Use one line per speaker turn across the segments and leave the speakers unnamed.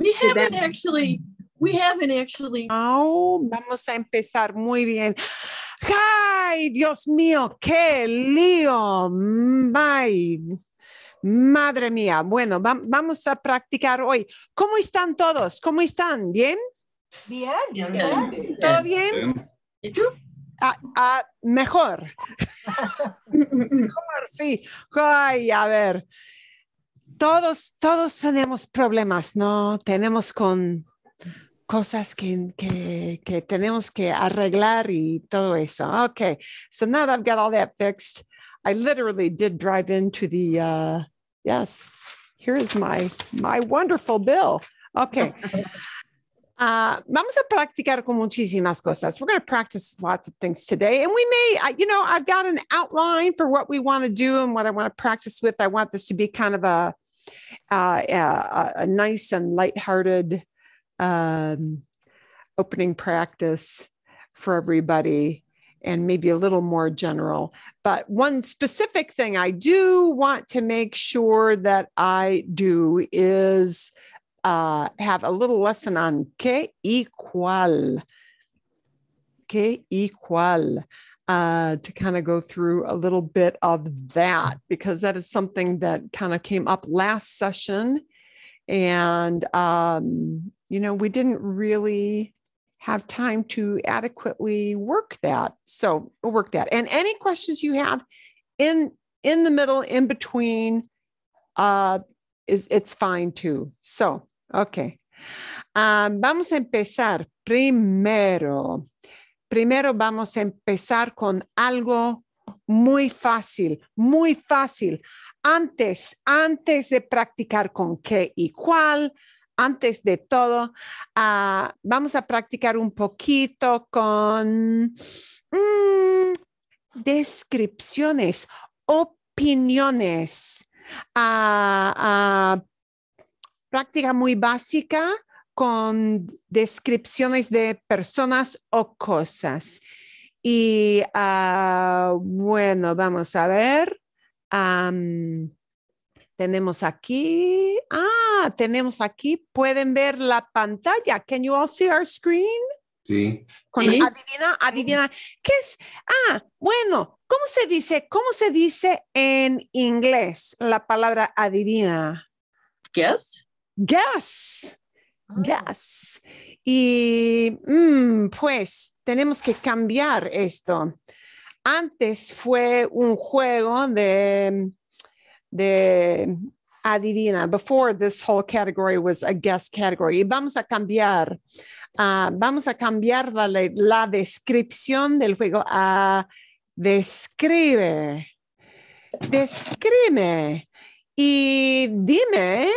We haven't actually.
Oh, vamos a empezar muy bien. ¡Ay, Dios mío! ¡Qué lío! Madre mía. Bueno, vamos a practicar hoy. ¿Cómo están todos? ¿Cómo están? ¿Bien?
Bien.
¿Todo bien?
¿Y tú?
Mejor. Mejor, sí. Ay, a ver. Todos tenemos problemas, ¿no? Tenemos con cosas que tenemos que arreglar y todo eso. Okay, so now that I've got all that fixed, I literally did drive into the, yes, here's my wonderful bill. Okay. Vamos a practicar con muchísimas cosas. We're going to practice lots of things today. And we may, I've got an outline for what we want to do and what I want to practice with. I want this to be kind of a nice and lighthearted opening practice for everybody and maybe a little more general. But one specific thing I do want to make sure that I do is have a little lesson on qué y cuál. Qué y cuál. To kind of go through a little bit of that, because that is something that kind of came up last session. And, we didn't really have time to adequately work that. So we'll work that. And any questions you have in the middle, in between, it's fine too. So, okay. Vamos a empezar primero vamos a empezar con algo muy fácil, muy fácil. Antes de practicar con qué y cuál, antes de todo, vamos a practicar un poquito con descripciones, opiniones. Práctica muy básica con descripciones de personas o cosas. Y bueno, vamos a ver. Tenemos aquí, pueden ver la pantalla. Can you all see our screen?
Sí.
Sí. Adivina. ¿Qué es? Bueno, ¿cómo se dice en inglés la palabra adivina?
Guess.
Yes. Y pues tenemos que cambiar esto. Antes fue un juego de adivina. Before, this whole category was a guess category. Y vamos a cambiar la descripción del juego a describe. Y dime.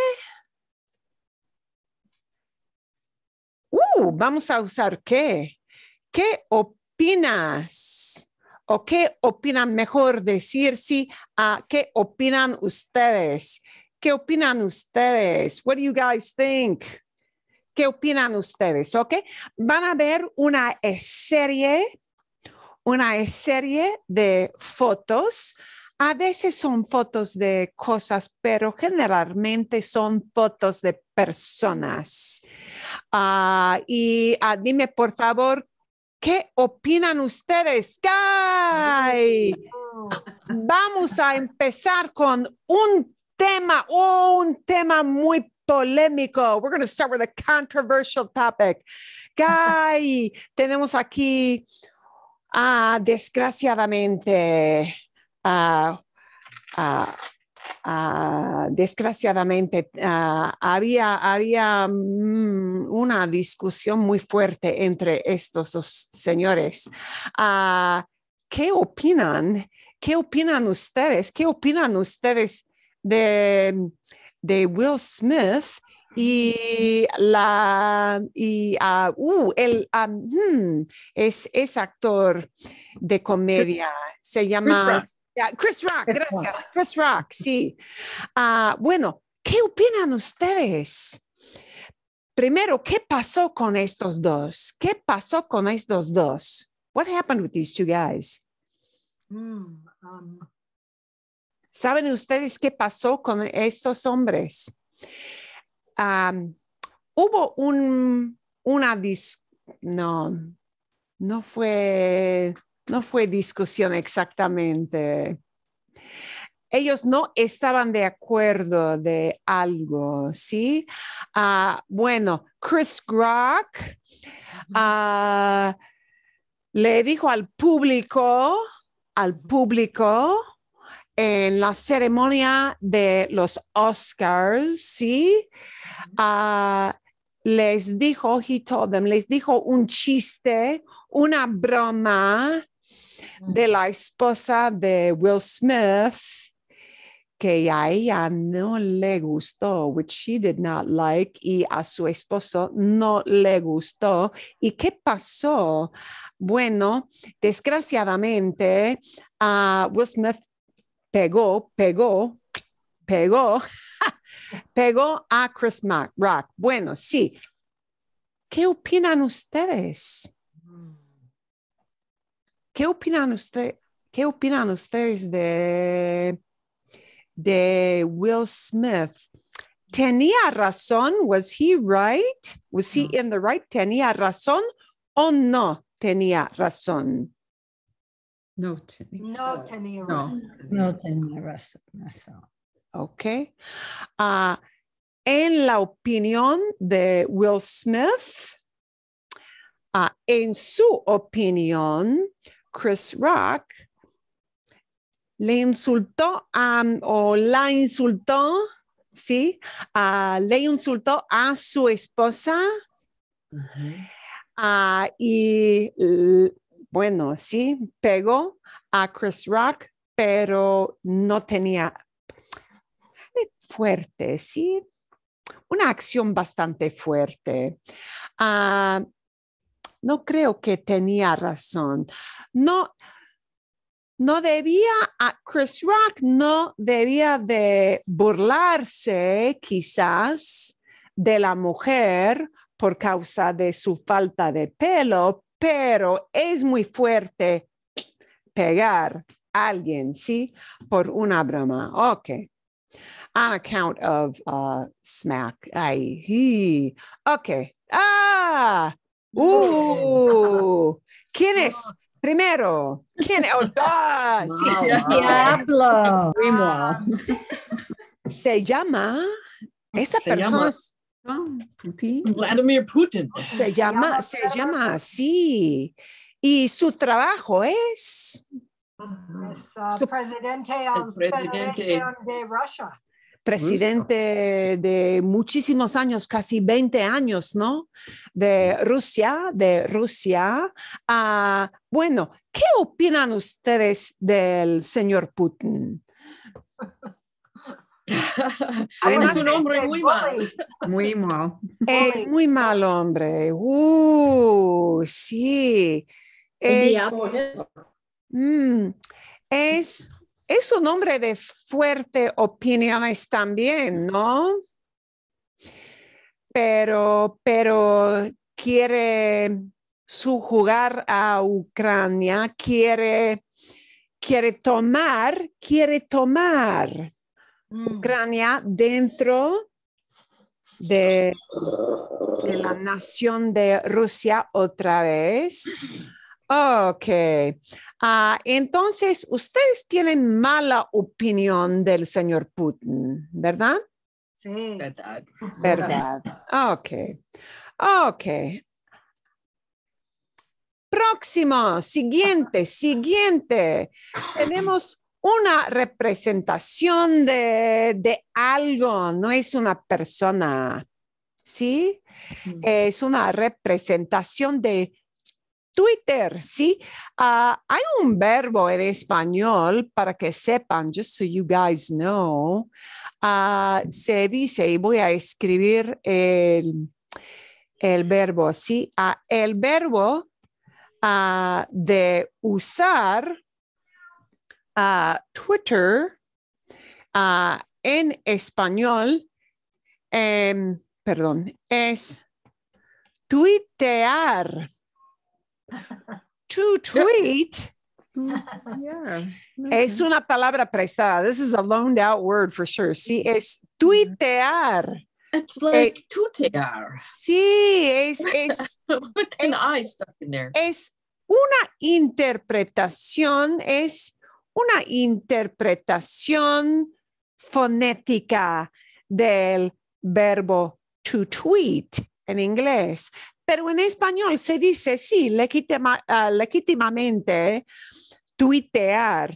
Vamos a usar qué. ¿Qué opinas? ¿O qué opinan? Mejor decir sí. ¿Qué opinan ustedes? ¿Qué opinan ustedes? What do you guys think? ¿Qué opinan ustedes? ¿Ok? Van a ver una serie de fotos. A veces son fotos de cosas, pero generalmente son fotos de personas. Y dime, por favor, ¿qué opinan ustedes? ¡Ay! Vamos a empezar con un tema muy polémico. We're going to start with a controversial topic. ¡Ay! Tenemos aquí, desgraciadamente, había una discusión muy fuerte entre estos dos señores. ¿Qué opinan? ¿Qué opinan ustedes? ¿Qué opinan ustedes de Will Smith es actor de comedia? Se llama Chris Rock, gracias. Chris Rock, sí. Bueno, ¿qué opinan ustedes? Primero, ¿qué pasó con estos dos? ¿Qué pasó con estos dos? What happened with these two guys? ¿Saben ustedes qué pasó con estos hombres? hubo no fue discusión exactamente. Ellos no estaban de acuerdo de algo, ¿sí? Bueno, Chris Rock le dijo al público, en la ceremonia de los Oscars, ¿sí? Les dijo, les dijo un chiste, una broma de la esposa de Will Smith, que a ella no le gustó, which she did not like, y a su esposo no le gustó. ¿Y qué pasó? Bueno, desgraciadamente, Will Smith pegó a Chris Rock. Bueno, sí. ¿Qué opinan ustedes? ¿Qué opinan ustedes de Will Smith? ¿Tenía razón? Was he right? Was he in the right? ¿Tenía razón o no tenía razón?
No tenía razón.
Ok. En la opinión de Will Smith, en su opinión, Chris Rock le insultó o la insultó, ¿sí? Le insultó a su esposa y, bueno, sí, pegó a Chris Rock, pero no tenía, fue fuerte, ¿sí? Una acción bastante fuerte. No creo que tenía razón. No debía, Chris Rock no debía de burlarse quizás de la mujer por causa de su falta de pelo, pero es muy fuerte pegar a alguien, ¿sí? Por una broma. Ok. On account of smack. Ok. ¿Quién es? Primero, ¿quién es? Sí.
Diablo.
Se llama, esa
Se
persona
Vladimir Putin.
se llama así. Y su trabajo es
presidente
el presidente
de Rusia.
presidente de muchísimos años, casi 20 años, ¿no? De Rusia. Bueno, ¿qué opinan ustedes del señor Putin?
Es un hombre muy malo.
Muy mal.
Muy mal hombre. Sí. Es un hombre de fuerte opiniones también, ¿no? Pero quiere subjugar a Ucrania, quiere tomar Ucrania dentro de la nación de Rusia otra vez. Ok. Entonces, ustedes tienen mala opinión del señor Putin, ¿verdad?
Sí.
Verdad. Ok. Próximo, siguiente. Tenemos una representación de algo, no es una persona, ¿sí? Es una representación de Twitter, ¿sí? Hay un verbo en español, para que sepan, just so you guys know, se dice, y voy a escribir el verbo, ¿sí? El verbo de usar Twitter en español, es tuitear. To tweet es una palabra prestada. This is a loaned out word for sure. Sí, es tuitear.
It's like tutear.
Sí,
With an
es-
I stuck in there.
es una interpretación fonética del verbo to tweet en inglés, pero en español se dice, sí, legítimamente, tuitear.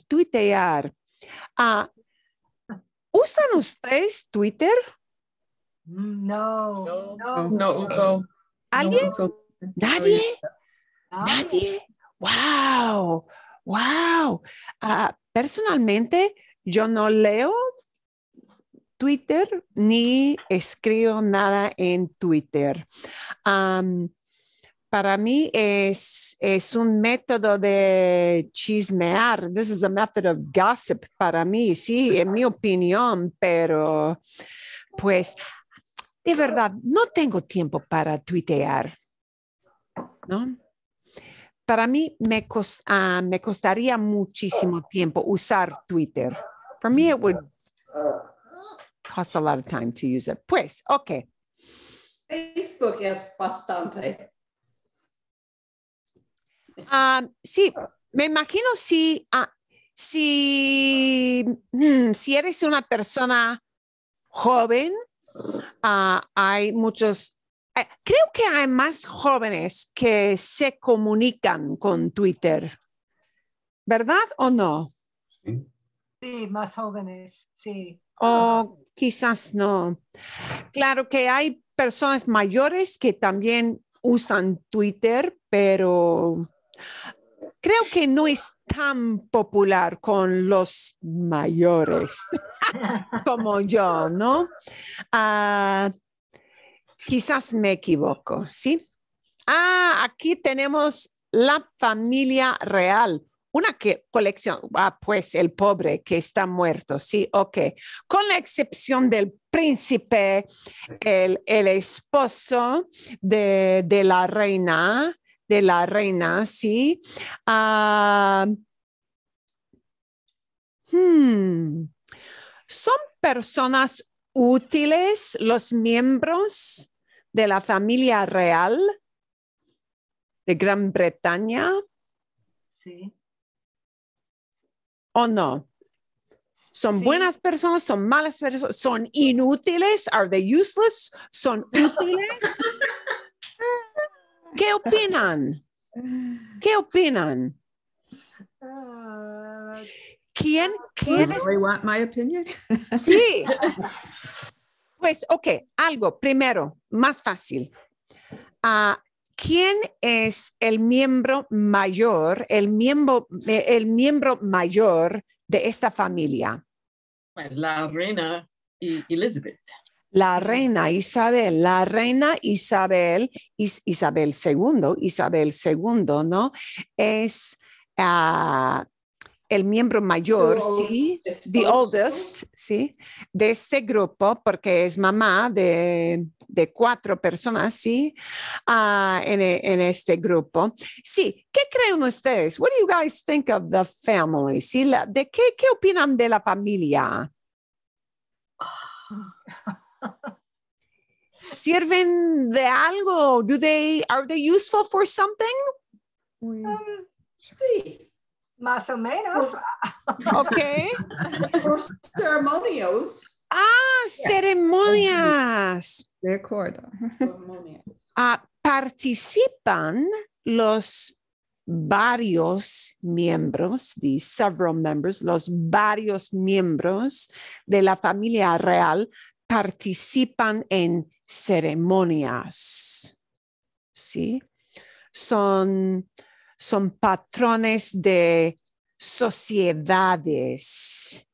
¿Usan ustedes Twitter?
No.
No uso.
¿Alguien?
No uso.
¿Nadie?
No.
¿Nadie? ¡Wow! ¡Wow! Personalmente, yo no leo Twitter ni escribo nada en Twitter. Para mí es un método de chismear. This is a method of gossip para mí, sí, en mi opinión, pero pues de verdad no tengo tiempo para tuitear, ¿no? Para mí me costaría muchísimo tiempo usar Twitter. For me, it would cost a lot of time to use it. Pues, ok.
Facebook es bastante.
Sí, me imagino si eres una persona joven, hay muchos, creo que hay más jóvenes que se comunican con Twitter, ¿verdad o no?
Sí, más jóvenes, sí.
O quizás no. Claro que hay personas mayores que también usan Twitter, pero creo que no es tan popular con los mayores como yo, ¿no? Quizás me equivoco, ¿sí? Aquí tenemos la familia real. Una colección, pues el pobre que está muerto, sí, ok. Con la excepción del príncipe, el esposo de la reina, sí. ¿Son personas útiles los miembros de la familia real de Gran Bretaña?
Sí.
¿O no? ¿Son
Sí.
buenas personas? ¿Son malas personas? ¿Son inútiles? ¿Are they useless? ¿Son útiles? ¿Qué opinan? ¿Qué opinan? ¿Quién
You
es?
really want my opinion?
Sí. Pues, ok, algo primero, más fácil. ¿Quién es el miembro mayor, el miembro mayor de esta familia?
La reina Elizabeth.
La reina Isabel, Isabel II, ¿no? Es el miembro mayor, sí, the oldest, sí, de este grupo, porque es mamá de 4 personas, sí, en este grupo. Sí, ¿qué creen ustedes? What do you guys think of the family? ¿Sí? ¿Qué opinan de la familia? ¿Sirven de algo? Are they useful for something?
Sí.
Más o menos.
Ok.
Por ceremonios.
Ceremonias.
De acuerdo.
Ceremonios.
Participan los varios miembros, the several members, los varios miembros de la familia real participan en ceremonias, ¿sí? Son patrones de sociedades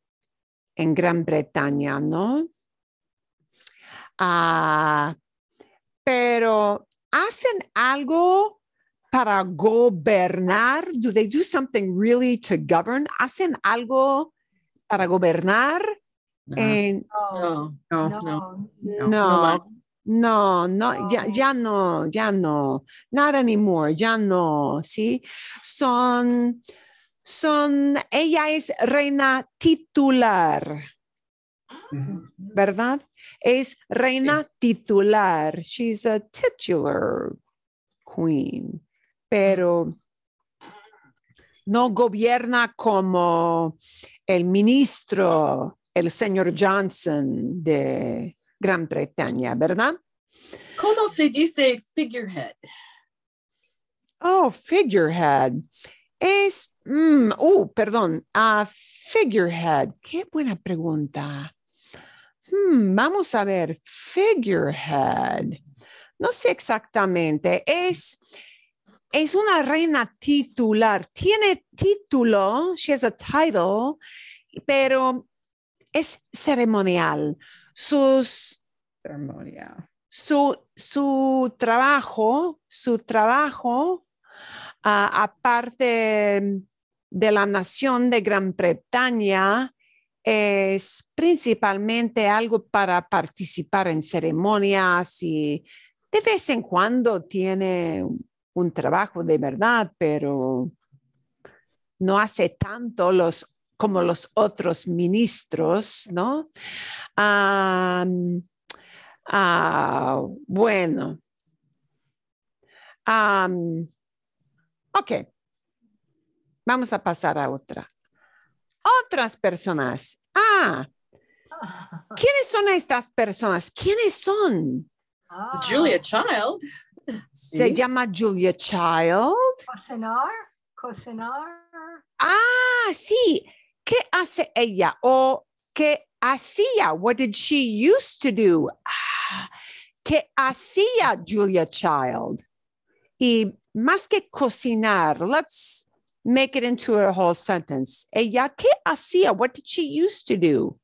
en Gran Bretaña, ¿no? Pero hacen algo para gobernar. Do they do something really to govern? ¿Hacen algo para gobernar?
No.
Ya no. Not anymore, ya no, ¿sí? Ella es reina titular. ¿verdad? Es reina titular. She's a titular queen, pero no gobierna como el ministro, el señor Johnson de Gran Bretaña, ¿verdad?
¿Cómo se dice figurehead?
Oh, figurehead. Es, perdón, figurehead. Qué buena pregunta. Vamos a ver, figurehead. No sé exactamente. Es una reina titular. Tiene título, she has a title, pero es ceremonial.
Ceremonial.
Su trabajo, aparte de la nación de Gran Bretaña, es principalmente algo para participar en ceremonias y de vez en cuando tiene un trabajo de verdad, pero no hace tanto como los otros ministros, ¿no? Bueno. Ok, vamos a pasar a otra. Otras personas. ¿Quiénes son estas personas? ¿Quiénes son?
Julia Child.
Se llama Julia Child.
Cocinar.
Sí. ¿Qué hace ella? ¿O qué hacía? What did she used to do? ¿Qué hacía Julia Child? Y más que cocinar, let's make it into a whole sentence. Ella, ¿qué hacía? What did she used to do?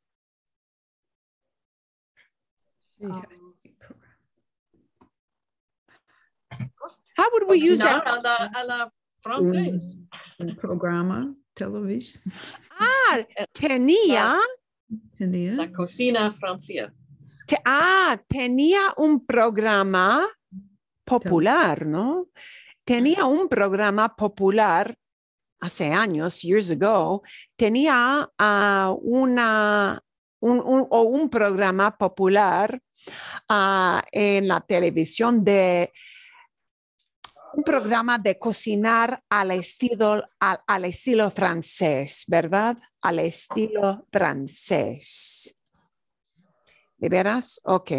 How would we use that?
A la francés.
Un programa, television.
Tenía
La cocina francesa.
Tenía un programa popular, ¿no? Tenía un programa popular hace años, years ago. Tenía un programa popular en la televisión un programa de cocinar al estilo francés, ¿verdad? Al estilo francés. ¿De veras? Ok.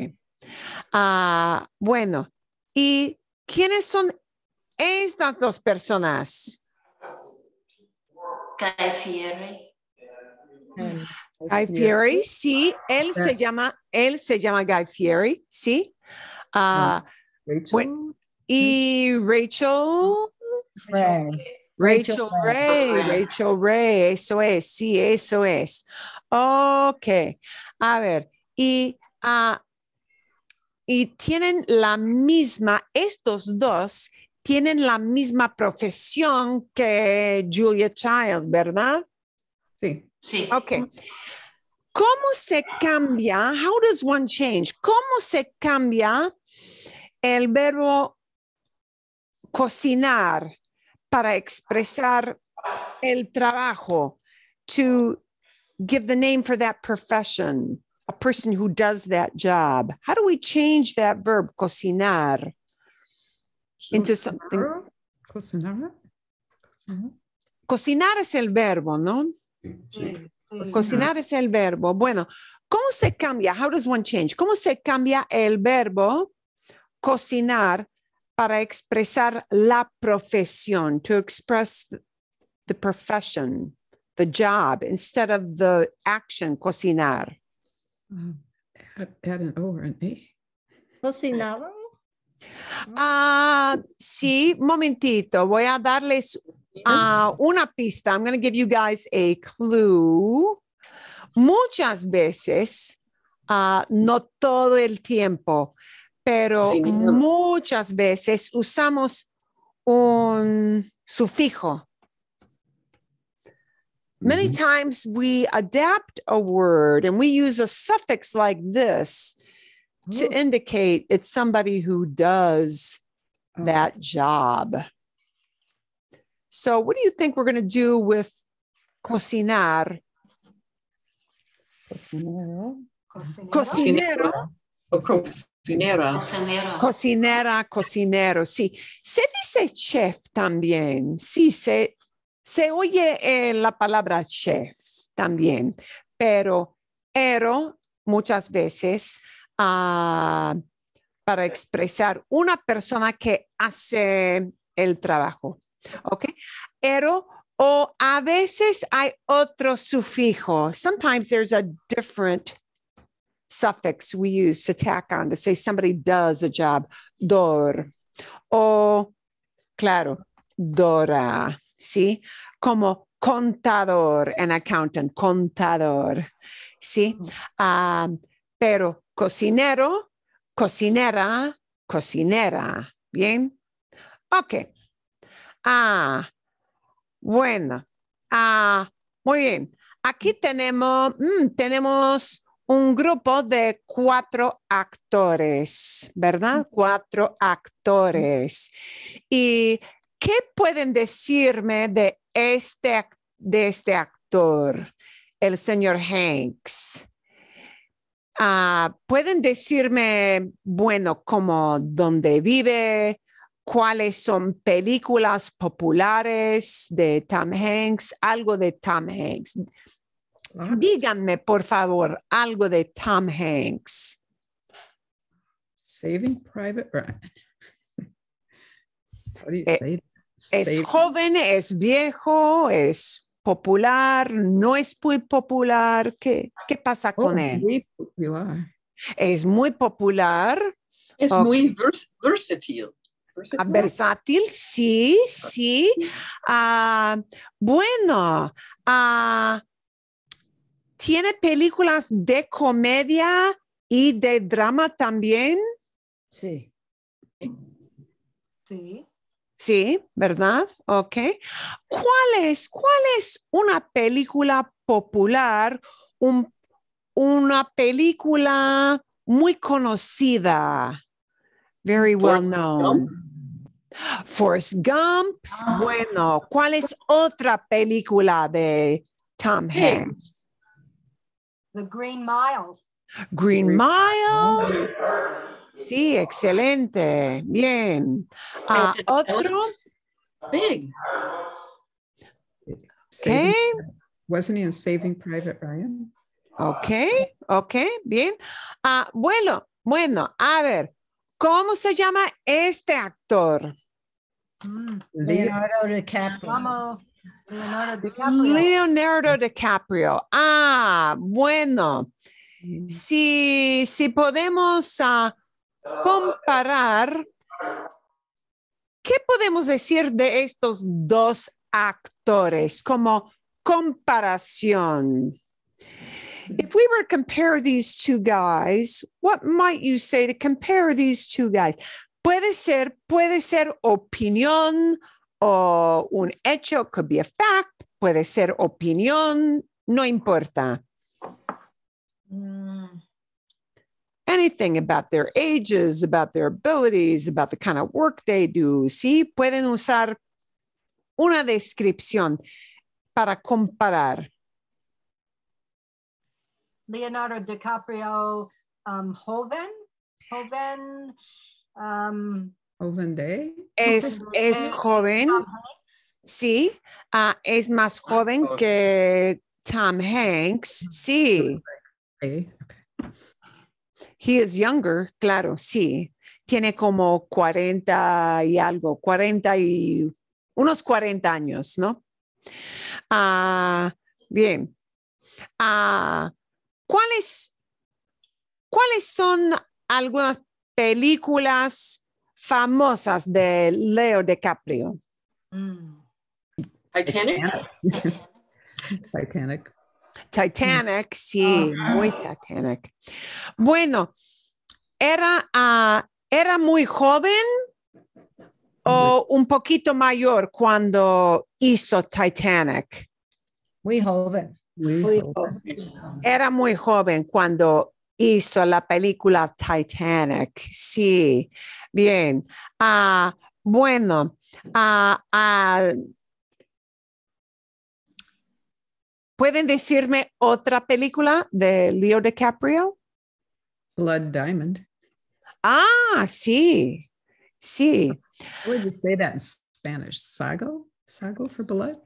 Bueno, ¿y quiénes son estas dos personas?
Guy Fieri.
Guy Fieri, sí, él se llama Guy Fieri, sí.
Rachel.
Y Rachel Ray, eso es, sí, eso es. Ok, a ver, y tienen estos dos tienen la misma profesión que Julia Childs, ¿verdad?
Sí.
Sí.
Ok. ¿Cómo se cambia? How does one change? ¿Cómo se cambia el verbo cocinar para expresar el trabajo? To give the name for that profession, a person who does that job. How do we change that verb, cocinar, into something?
Cocinar.
Cocinar es el verbo, ¿no?
Sí.
Cocinar es el verbo. Bueno, ¿cómo se cambia? How does one change? ¿Cómo se cambia el verbo cocinar para expresar la profesión? To express the profession, the job, instead of the action, cocinar.
Add an O or an A.
¿Cocinaba?
Sí, momentito. Voy a darles una pista. I'm going to give you guys a clue. Muchas veces, no todo el tiempo, pero muchas veces usamos un sufijo. Many times we adapt a word and we use a suffix like this to indicate it's somebody who does that job. So what do you think we're going to do with cocinar?
Cocinero.
Cocinero.
Cocinero.
O cocinera.
Cocinera, cocinero, sí. Se dice chef también, sí, se oye la palabra chef también, pero ero muchas veces para expresar una persona que hace el trabajo, ¿ok? Ero, o a veces hay otro sufijo. Sometimes there's a different suffix we use to tack on to say somebody does a job. Dor. O, claro, Dora, ¿sí? Como contador, an accountant, contador, ¿sí? Pero cocinero, cocinera, cocinera, ¿bien? Ok. Bueno. Muy bien. Aquí tenemos un grupo de 4 actores, ¿verdad? 4 actores. ¿Y qué pueden decirme de este actor, el señor Hanks? ¿Pueden decirme, bueno, como dónde vive? ¿Cuáles son películas populares de Tom Hanks? Algo de Tom Hanks. Díganme, por favor, algo de Tom Hanks.
Saving Private Ryan. How do you say that?
¿Es joven, es viejo, es popular, no es muy popular? ¿Qué pasa con él?
Muy popular.
Es muy popular.
Es muy versátil.
Versátil, sí, sí. Bueno, ¿tiene películas de comedia y de drama también?
Sí.
Sí.
Sí, ¿verdad? Ok. ¿Cuál es una película popular, una película muy conocida? Very well known. Forrest Gump. Bueno, ¿cuál es otra película de Tom Hanks?
The Green Mile.
Green Mile. Sí, excelente. Bien. Otro.
Big.
¿Qué?
Wasn't he in Saving Private Ryan?
Ok, bien. Bueno, a ver, ¿cómo se llama este actor?
Leonardo DiCaprio. Leonardo DiCaprio.
Leonardo DiCaprio. Bueno. Si podemos comparar, ¿qué podemos decir de estos 2 actores como comparación? If we were to compare these 2 guys, what might you say to compare these 2 guys? Puede ser opinión o un hecho, could be a fact, puede ser opinión, no importa. Anything about their ages, about their abilities, about the kind of work they do. Sí, pueden usar una descripción para comparar.
Leonardo DiCaprio, joven.
Joven Day.
Es joven. Sí, es más joven que Tom Hanks. Sí.
Okay.
He is younger, claro, sí. Tiene como 40 y algo, unos 40 años, ¿no? Bien. ¿Cuáles son algunas películas famosas de Leo DiCaprio?
Titanic.
Titanic, sí, muy Titanic. Bueno, ¿era muy joven o un poquito mayor cuando hizo Titanic?
Muy joven.
Era muy joven cuando hizo la película Titanic. Sí, bien. Bueno, ¿Pueden decirme otra película de Leo DiCaprio?
Blood Diamond.
Ah, sí, sí.
How would you say that in Spanish? Sago? Sago for blood?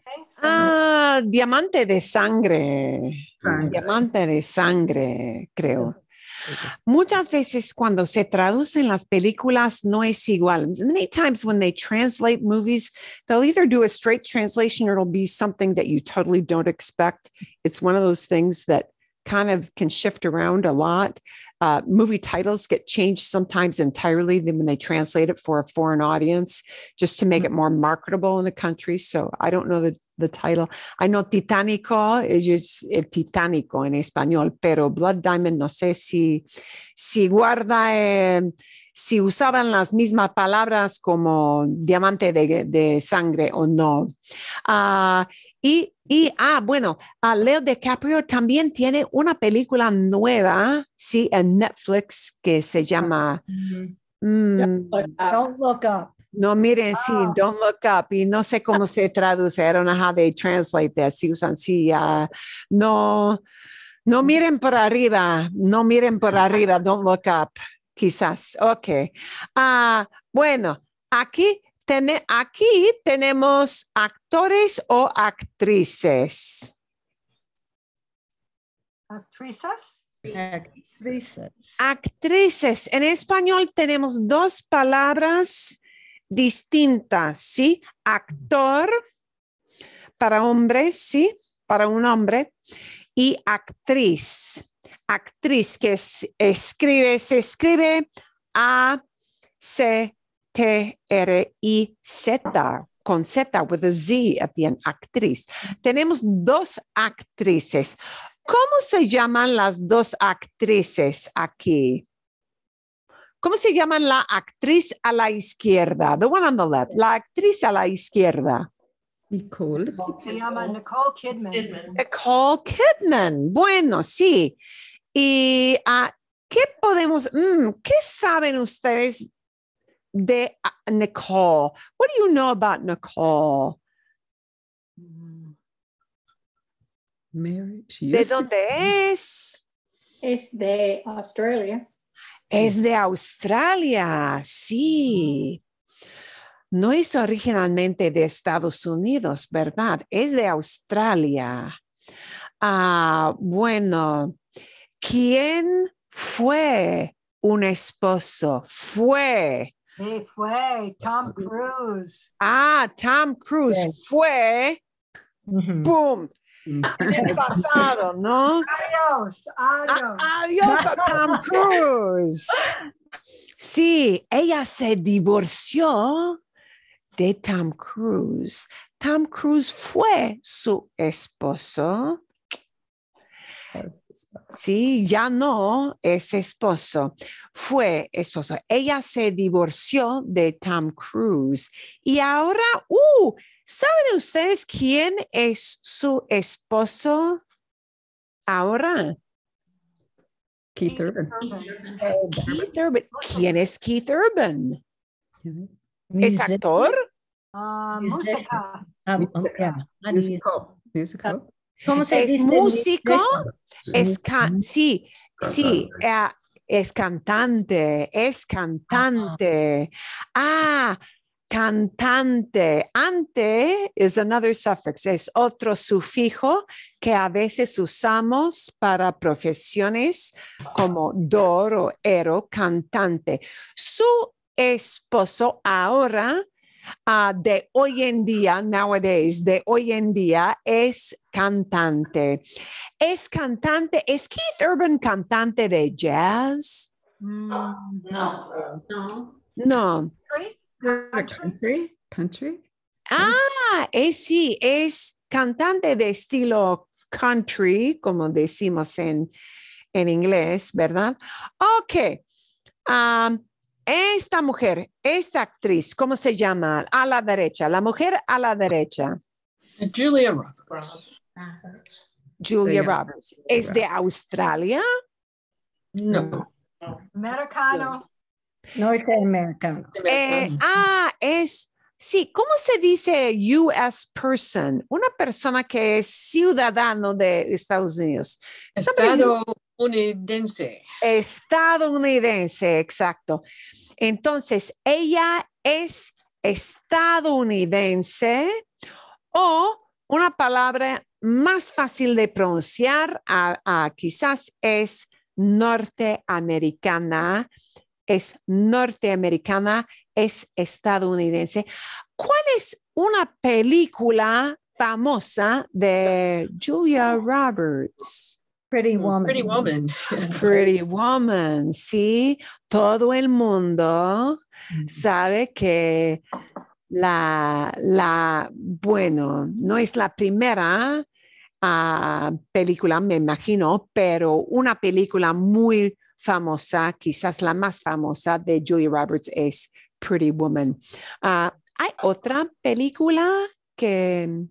Ah, diamante de sangre.
Sangre.
Diamante de sangre, creo. Muchas veces cuando se traducen las películas no es igual. Many times when they translate movies, they'll either do a straight translation or it'll be something that you totally don't expect. It's one of those things that kind of can shift around a lot. Movie titles get changed sometimes entirely when they translate it for a foreign audience, just to make it more marketable in the country. So I don't know the title. I know Titánico es el Titánico en español, pero Blood Diamond no sé si guarda, si usaban las mismas palabras como diamante de sangre o no. Bueno, Leo DiCaprio también tiene una película nueva, sí, en Netflix que se llama
Don't Look Up.
No, miren, sí, Don't Look Up. Y no sé cómo se traduce. I don't know how they translate that. Si usan, sí, no miren por arriba. No miren por arriba. Don't Look Up. Quizás. Ok. Bueno, aquí tenemos actores o actrices.
¿Actrices?
Actrices.
Actrices. En español tenemos dos palabras distintas, ¿sí? Actor para hombres, ¿sí? Para un hombre. Y actriz. Actriz que se escribe A-C-T-R-I-Z, con Z, with a Z at the end, actriz. Tenemos dos actrices. ¿Cómo se llaman las dos actrices aquí? ¿Cómo se llama la actriz a la izquierda? The one on the left. La actriz a la izquierda.
Nicole.
Se llama Nicole Kidman.
Nicole Kidman. Bueno, sí. ¿Y qué saben ustedes de Nicole? What do you know about Nicole?
Mary.
¿De dónde es?
Es de Australia.
Es de Australia, sí. No es originalmente de Estados Unidos, ¿verdad? Es de Australia. Bueno, ¿quién fue un esposo?
Sí, fue Tom Cruise.
Tom Cruise fue. ¡Boom! En el pasado, ¿no?
Adiós.
Adiós a Tom Cruise. Sí, ella se divorció de Tom Cruise. Tom Cruise fue su esposo. Sí, ya no es esposo. Fue esposo. Ella se divorció de Tom Cruise. Y ahora, ¿saben ustedes quién es su esposo ahora?
Keith Urban.
Keith Urban. ¿Quién es Keith Urban? ¿Es actor?
Música.
Musical.
¿Cómo se
¿Es
dice?
músico? Sí, es cantante, cantante. Ante is another suffix, es otro sufijo que a veces usamos para profesiones como dor o ero, cantante. Su esposo ahora, de hoy en día, nowadays, de hoy en día, es cantante. ¿Es Keith Urban cantante de jazz? No.
Country.
Sí, es cantante de estilo country, como decimos en inglés, ¿verdad? Ok. Esta mujer, esta actriz, ¿cómo se llama? A la derecha, la mujer a la derecha.
Julia Roberts.
Julia Roberts. ¿Es de Australia?
No.
Americano.
Norteamericano.
Es Sí, ¿cómo se dice US person? Una persona que es ciudadano de Estados Unidos.
Estadounidense.
Estadounidense, exacto. Entonces, ella es estadounidense o una palabra más fácil de pronunciar quizás es norteamericana, es estadounidense. ¿Cuál es una película famosa de Julia Roberts?
Pretty woman.
Pretty Woman.
Pretty Woman, sí. Todo el mundo sabe que bueno, no es la primera película, me imagino, pero una película muy famosa, quizás la más famosa de Julia Roberts es Pretty Woman. ¿Hay otra película de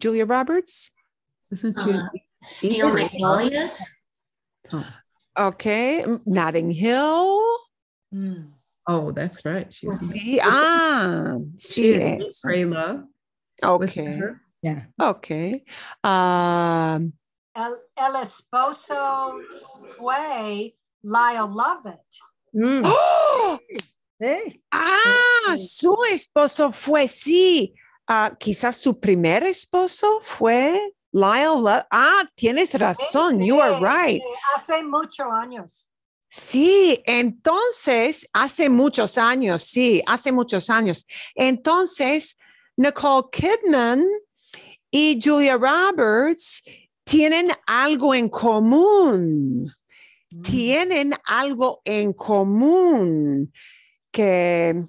Julia Roberts?
Isn't she?
Steel Magnolias.
Okay, Notting Hill.
Oh, that's right. She was
Sí, sí,
she is
eso.
Pray Love. Was that
Okay,
her?
Yeah.
okay.
El esposo fue Lyle Lovett.
¡Oh!
Sí.
Su esposo fue, sí. Quizás su primer esposo fue Lyle Love. Tienes razón. You are right.
Hace muchos años.
Sí, entonces, hace muchos años, sí, hace muchos años. Entonces, Nicole Kidman y Julia Roberts tienen algo en común. Tienen algo en común que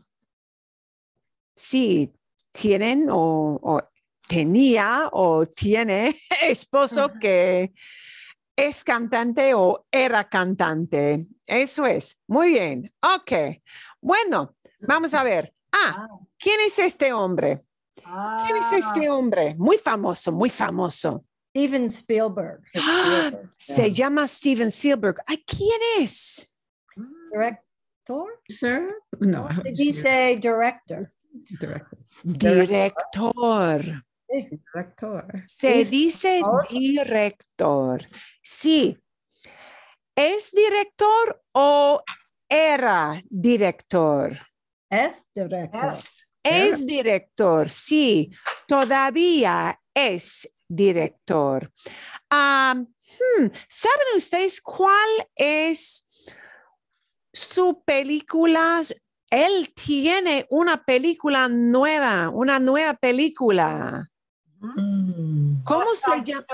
sí, tienen o tenía o tiene esposo que es cantante o era cantante. Eso es. Muy bien. Ok. Bueno, vamos a ver. ¿Quién es este hombre? ¿Quién es este hombre? Muy famoso, muy famoso.
Steven Spielberg.
Se llama Steven Spielberg. ¿Quién es?
Director.
Sir? No.
Se dice director.
Director.
Director.
Director.
Se dice director. Sí. ¿Es director o era director?
Es director.
Es director, sí. Todavía es director. ¿Saben ustedes cuál es su película? Él tiene una película nueva, una nueva película. ¿Cómo se llama?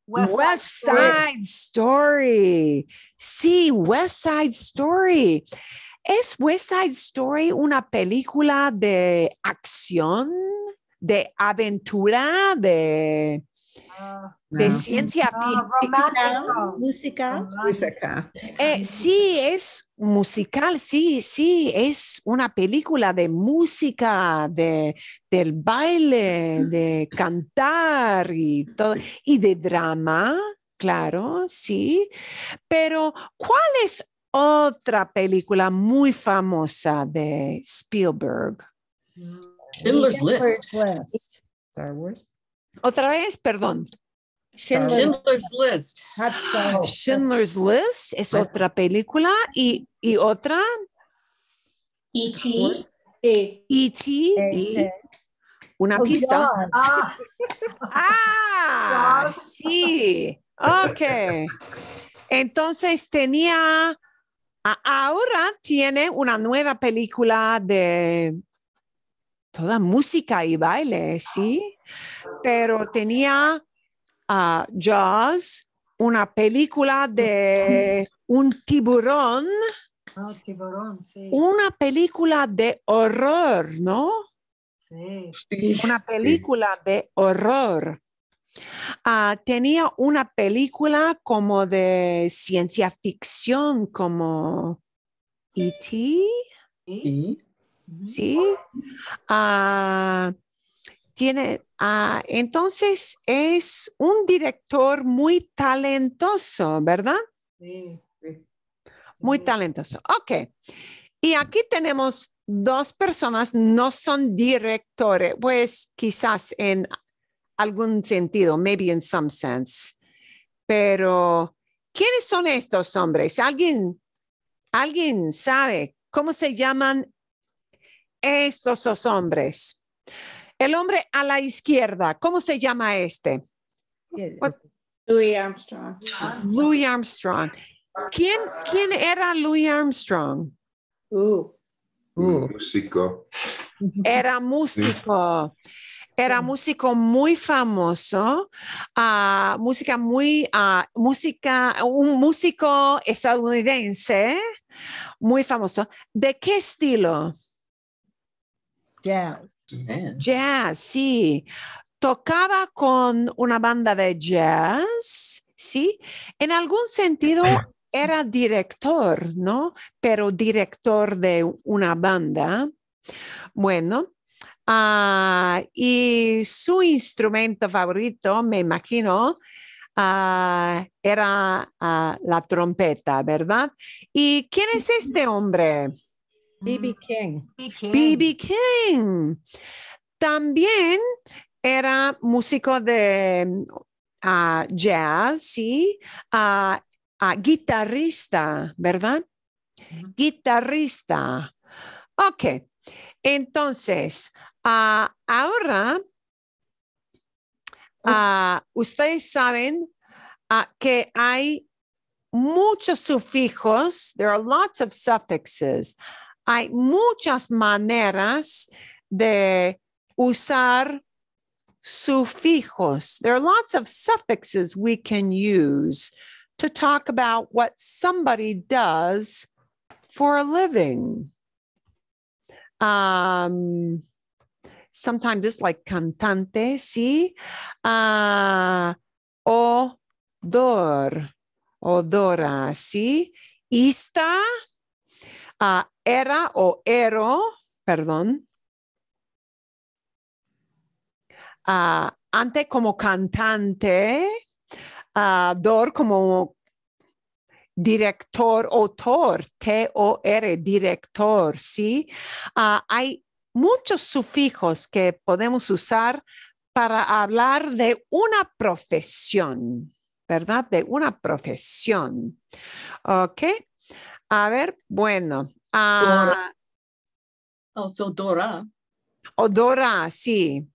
West Side Story. Sí, West Side Story. ¿Es West Side Story una película de acción, de aventura, de ciencia ficción?
Musical.
Musical.
Sí, es musical, sí, es una película de música, del baile, de cantar y todo, y de drama, claro, sí. Pero, ¿cuál es otra película muy famosa de Spielberg?
Schindler's List.
Star Wars.
Otra vez, perdón.
Schindler's List.
Schindler's List es otra película y otra.
E.T.
E.T. Una pista. Sí. Ok. Entonces ahora tiene una nueva película de toda música y baile, ¿sí? Pero tenía Jaws, una película de un tiburón.
Tiburón, sí.
Una película de horror, ¿no?
Sí.
Una película de horror. Tenía una película como de ciencia ficción, como E.T. Sí. Entonces es un director muy talentoso, ¿verdad?
Sí.
Muy talentoso. Ok. Y aquí tenemos dos personas, no son directores, pues quizás en algún sentido, maybe in some sense. Pero, ¿quiénes son estos hombres? ¿Alguien sabe cómo se llaman estos dos hombres? El hombre a la izquierda, ¿cómo se llama este? What?
Louis Armstrong.
Louis Armstrong. ¿Quién era Louis Armstrong?
Músico.
Era músico. Era músico muy famoso, un músico estadounidense muy famoso. ¿De qué estilo?
Jazz.
Man.
Jazz, sí. Tocaba con una banda de jazz, sí. En algún sentido era director, ¿no? Pero director de una banda. Bueno. Y su instrumento favorito, me imagino, era la trompeta, ¿verdad? ¿Y quién es este hombre?
B.B. King.
B.B. King. También era músico de jazz, sí. Guitarrista, ¿verdad? Guitarrista. Ok. Entonces, ahora, ustedes saben que hay muchos sufijos. There are lots of suffixes. Hay muchas maneras de usar sufijos. There are lots of suffixes we can use to talk about what somebody does for a living. Sometimes it's like cantante, sí. Odora, sí. Ista, era o ero, perdón. Ante como cantante, dor como director, autor, T-O-R, director, ¿sí? Hay muchos sufijos que podemos usar para hablar de una profesión, ¿verdad? De una profesión. ¿Ok? A ver, bueno.
Dora. Also Dora.
Odora, sí.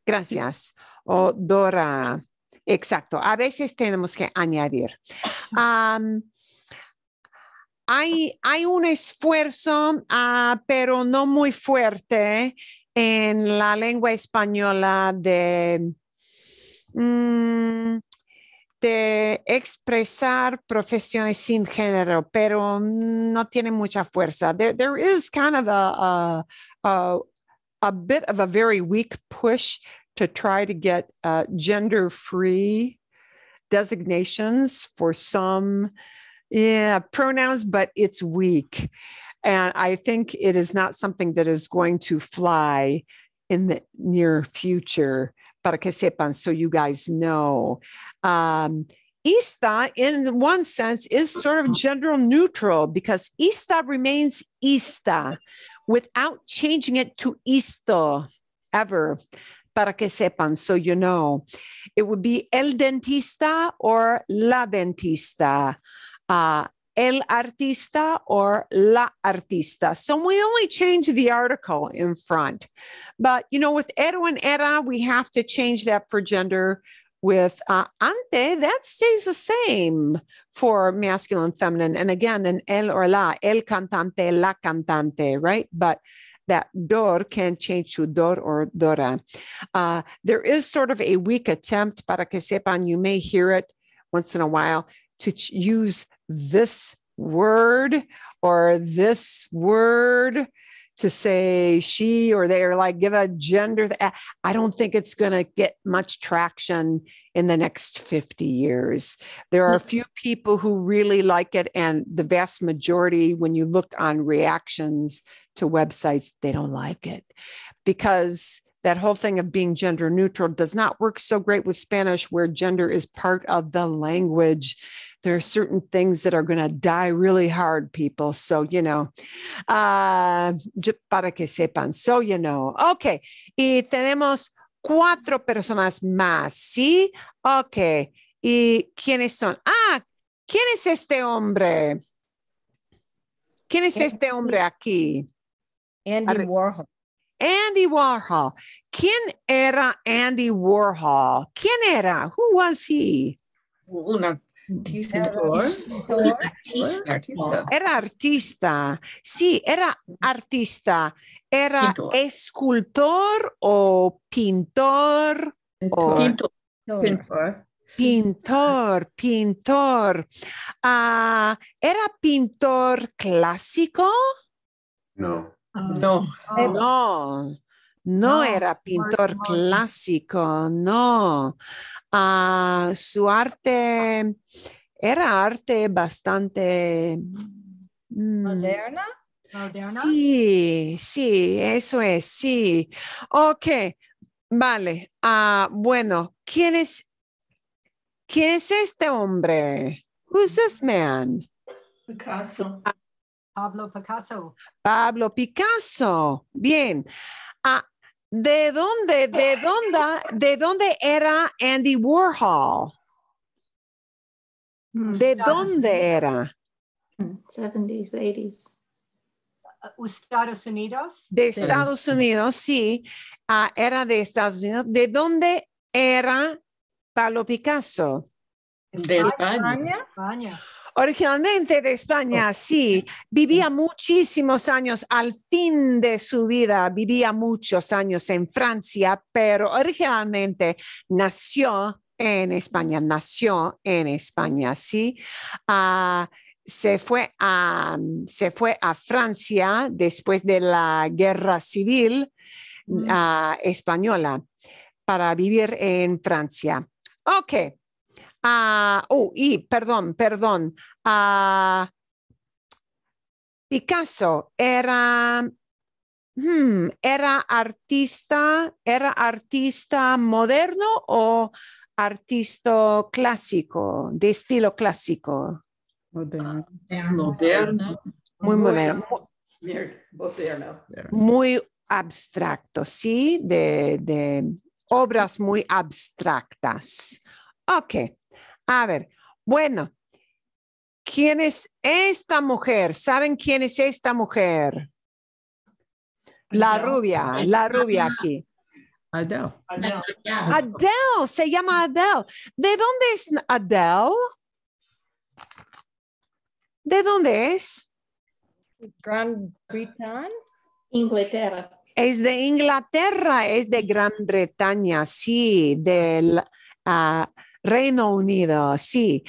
Gracias. Odora. Exacto. A veces tenemos que añadir. Hay un esfuerzo, pero no muy fuerte en la lengua española de expresar profesiones sin género, pero no tiene mucha fuerza. There is kind of a bit of a very weak push to try to get gender-free designations for some pronouns, but it's weak. And I think it is not something that is going to fly in the near future, para que sepan, so you guys know. Ista, in one sense, is sort of gender neutral because ista remains ista without changing it to isto ever. Para que sepan, so you know. It would be el dentista or la dentista. El artista or la artista. So we only change the article in front. But, you know, with ero and era, we have to change that for gender. With ante, that stays the same for masculine and feminine. And again, an el or la, el cantante, la cantante, right? But that dor can change to dor or dora. There is sort of a weak attempt, para que sepan, you may hear it once in a while, to use this word or this word to say she or they, or like give a gender. I don't think it's going to get much traction in the next 50 years. There are a few people who really like it. And the vast majority, when you look on reactions to websites, they don't like it because that whole thing of being gender neutral does not work so great with Spanish, where gender is part of the language. there are certain things that are going to die really hard, people. So, para que sepan. So, Okay. Y tenemos 4 personas más, ¿sí? Ok. ¿Y quiénes son? ¿Quién es este hombre? ¿Quién es este hombre aquí?
Andy Warhol.
Andy Warhol. ¿Quién era Andy Warhol? ¿Quién era? Who was he?
Un artista.
Era artista. Sí, era artista. ¿Era
Pintor.
escultor o pintor? O
Pintor.
pintor. ¿Era pintor clásico?
No.
No.
No era pintor clásico, no. Su arte era arte bastante
Moderna.
Sí, eso es, sí. Ok, vale. Bueno, ¿quién es este hombre? Who's this man?
Picasso.
Pablo Picasso.
Pablo Picasso. Bien. ¿De dónde era Andy Warhol? ¿De dónde era?
70s, 80s.
Estados Unidos.
De Estados Unidos, sí. Era de Estados Unidos. ¿De dónde era Pablo Picasso?
De España.
España.
Originalmente de España, sí. Vivía muchísimos años, al fin de su vida, vivía muchos años en Francia, pero originalmente nació en España, sí. Se fue a Francia después de la Guerra Civil española para vivir en Francia. Ok. Perdón. Picasso era artista moderno o artista clásico, de estilo clásico.
Moderno.
Moderna.
Muy moderno.
Moderno.
Muy abstracto, ¿sí? De obras muy abstractas. Ok. A ver, bueno, ¿quién es esta mujer? ¿Saben quién es esta mujer? La rubia aquí.
Adele.
Adele, se llama Adele. ¿De dónde es Adele? ¿De dónde es?
Gran Bretaña.
Inglaterra.
Es de Inglaterra, es de Gran Bretaña, sí, del Reino Unido, sí.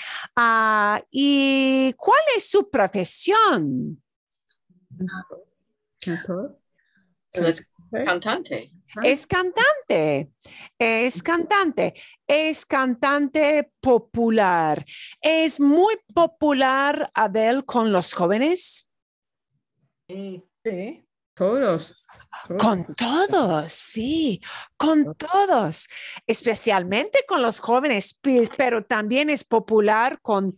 ¿Y cuál es su profesión?
Cantor.
Es cantante.
Es cantante popular. Es muy popular Adele con los jóvenes.
Sí.
Sí.
Todos.
Con todos, sí, con todos, especialmente con los jóvenes, pero también es popular con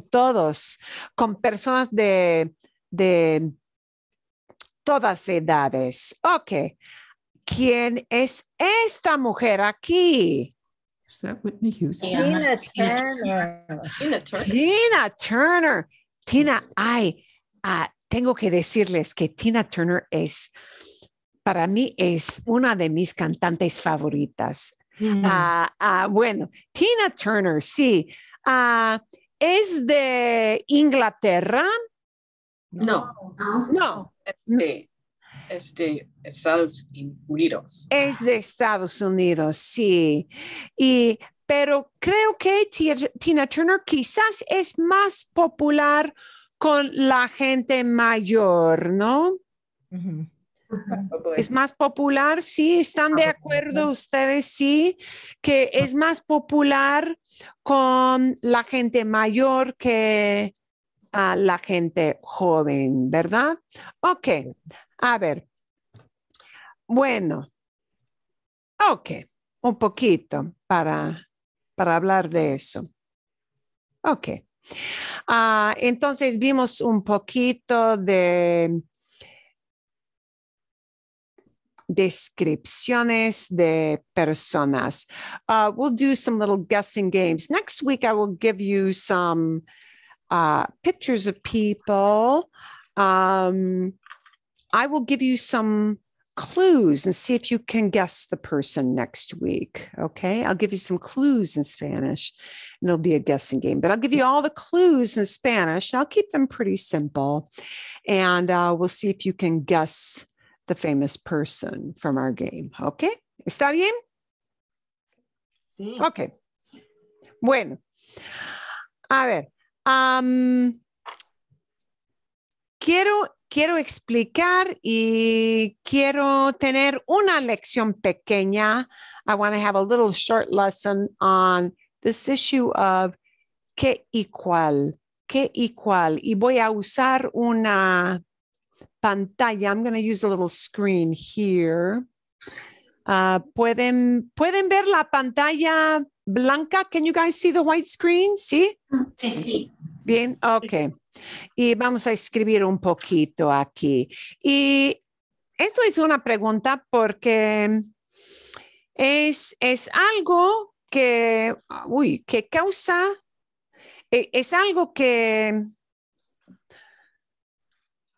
todos, con personas de todas edades. Ok, ¿quién es esta mujer aquí?
Is that Whitney Houston?
Tina Turner.
Tina Turner. Tengo que decirles que Tina Turner para mí es una de mis cantantes favoritas. Bueno, Tina Turner, sí. ¿Es de Inglaterra?
No. Es de Estados Unidos.
Es de Estados Unidos, sí. Pero creo que Tina Turner quizás es más popular con la gente mayor, ¿no? Es más popular, sí, ¿están de acuerdo ustedes? Sí, que es más popular con la gente mayor que la gente joven, ¿verdad? Ok, a ver. Bueno, ok, un poquito para hablar de eso. Ok, Entonces vimos un poquito de descripciones de personas. We'll do some little guessing games. Next week, I will give you some pictures of people. I will give you some clues and see if you can guess the person next week. Okay, I'll give you some clues in Spanish and it'll be a guessing game, but I'll give you all the clues in Spanish and I'll keep them pretty simple. And we'll see if you can guess the famous person from our game. Okay, ¿está bien?
Sí.
Okay. Bueno, a ver, quiero explicar y quiero tener una lección pequeña. I want to have a little short lesson on this issue of qué y cuál, qué y cuál. Y voy a usar una pantalla. I'm going to use a little screen here. ¿Pueden ver la pantalla blanca? Can you guys see the white screen? ¿Sí?
Sí.
Bien, ok. Y vamos a escribir un poquito aquí. Y esto es una pregunta porque es algo que causa, es algo que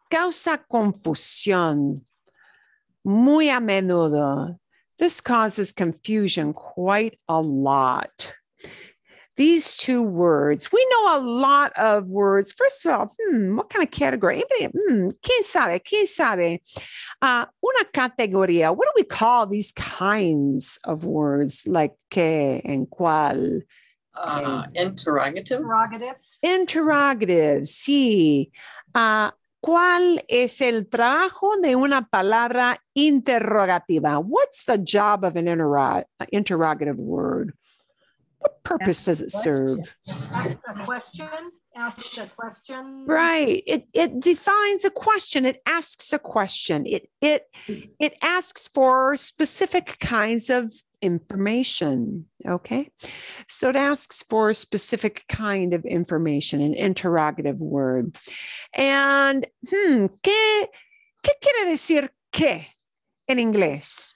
causa confusión muy a menudo. This causes confusion quite a lot. These two words, we know a lot of words. First of all, what kind of category? ¿Quién sabe? ¿Quién sabe? Una categoría. What do we call these kinds of words like que and cuál?
Interrogative.
Interrogatives.
Interrogatives, sí. ¿Cuál es el trabajo de una palabra interrogativa? What's the job of an interrogative word? What purpose does it serve?
Asks a question. Asks a question.
Right. It defines a question. It asks a question. It asks for specific kinds of information. Okay. So it asks for a specific kind of information, an interrogative word. And ¿qué quiere decir qué en inglés?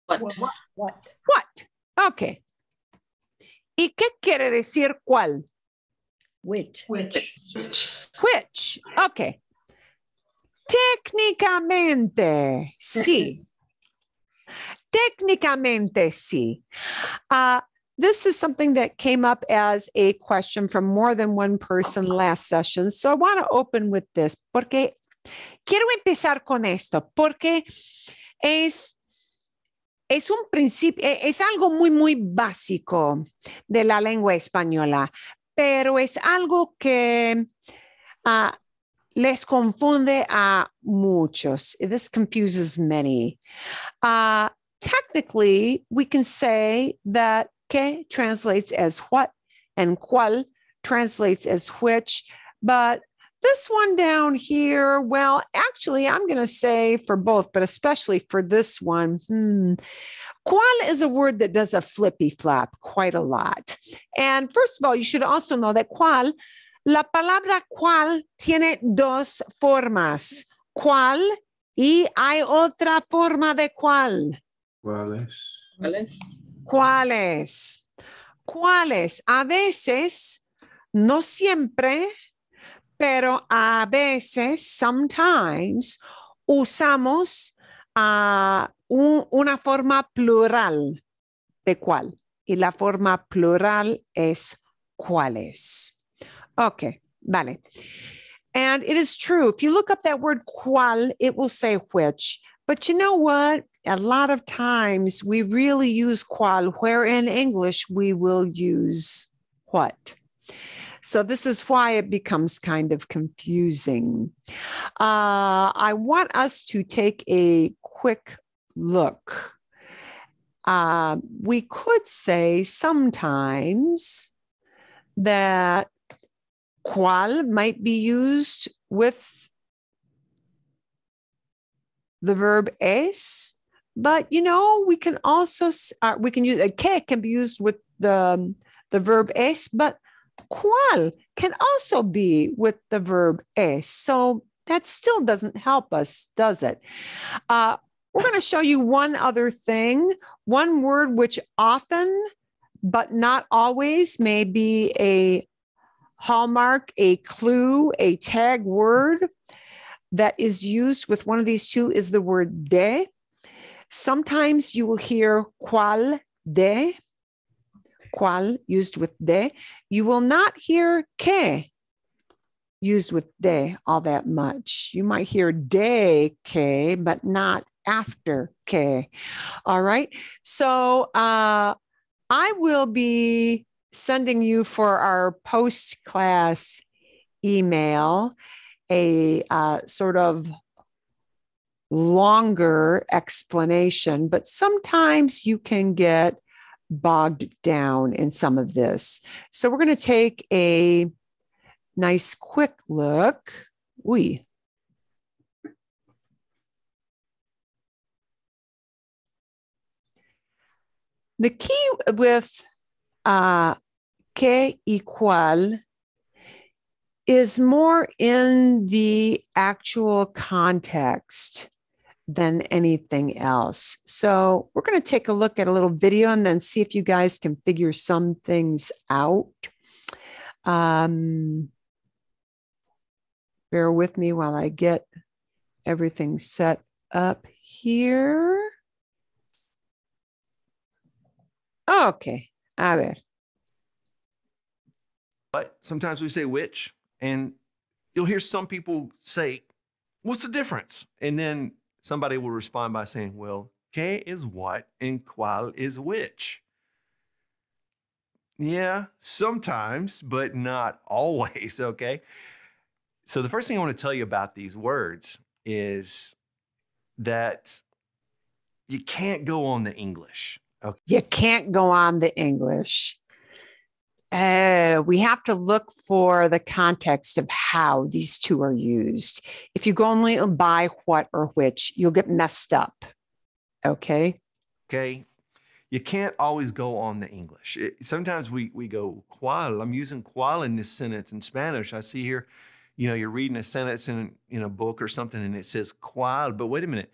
What?
What? Okay. ¿Y qué quiere decir cuál?
Which?
Which. Okay. Técnicamente, sí. Técnicamente, sí. This is something that came up as a question from more than one person last session. So I want to open with this porque quiero empezar con esto, porque es un principio, es algo muy, muy básico de la lengua española, pero es algo que les confunde a muchos. This confuses many. Technically, we can say that que translates as what and cuál translates as which, but this one down here, well, actually, I'm going to say for both, but especially for this one, cuál is a word that does a flippy flap quite a lot. And first of all, you should also know that cuál, la palabra cuál tiene dos formas, cuál y hay otra forma de cuál.
¿Cuáles?
¿Cuáles? ¿Cuáles? A veces, no siempre, pero a veces, sometimes, usamos una forma plural de cuál. Y la forma plural es cuáles. Okay, vale. And it is true. If you look up that word cuál, it will say which. But you know what? A lot of times we really use cuál, where in English we will use what. So this is why it becomes kind of confusing. I want us to take a quick look. We could say sometimes that cuál might be used with the verb es, but you know, we can also we can use que can be used with the verb es, but cuál can also be with the verb es. So that still doesn't help us, does it? We're going to show you one other thing, one word which often, but not always, may be a hallmark, a clue, a tag word that is used with one of these two is the word de. Sometimes you will hear cuál de, cuál used with de. You will not hear que used with de all that much. You might hear de que, but not after que. All right. So I will be sending you for our post-class email a sort of longer explanation, but sometimes you can get bogged down in some of this. So we're going to take a nice quick look. Oui. The key with que y cuál is more in the actual context than anything else. So we're going to take a look at a little video and then see if you guys can figure some things out. Bear with me while I get everything set up here. Okay, a ver.
But sometimes we say which, and you'll hear some people say, what's the difference? And then somebody will respond by saying, well, que is what and cuál is which. Yeah, sometimes, but not always, okay? So the first thing I want to tell you about these words is that you can't go on the English. Okay?
You can't go on the English. We have to look for the context of how these two are used. If you go only by what or which, you'll get messed up. Okay?
Okay. You can't always go on the English. Sometimes we go cuál. I'm using cuál in this sentence in Spanish. I see here, you know, you're reading a sentence in a book or something and it says cuál, but wait a minute.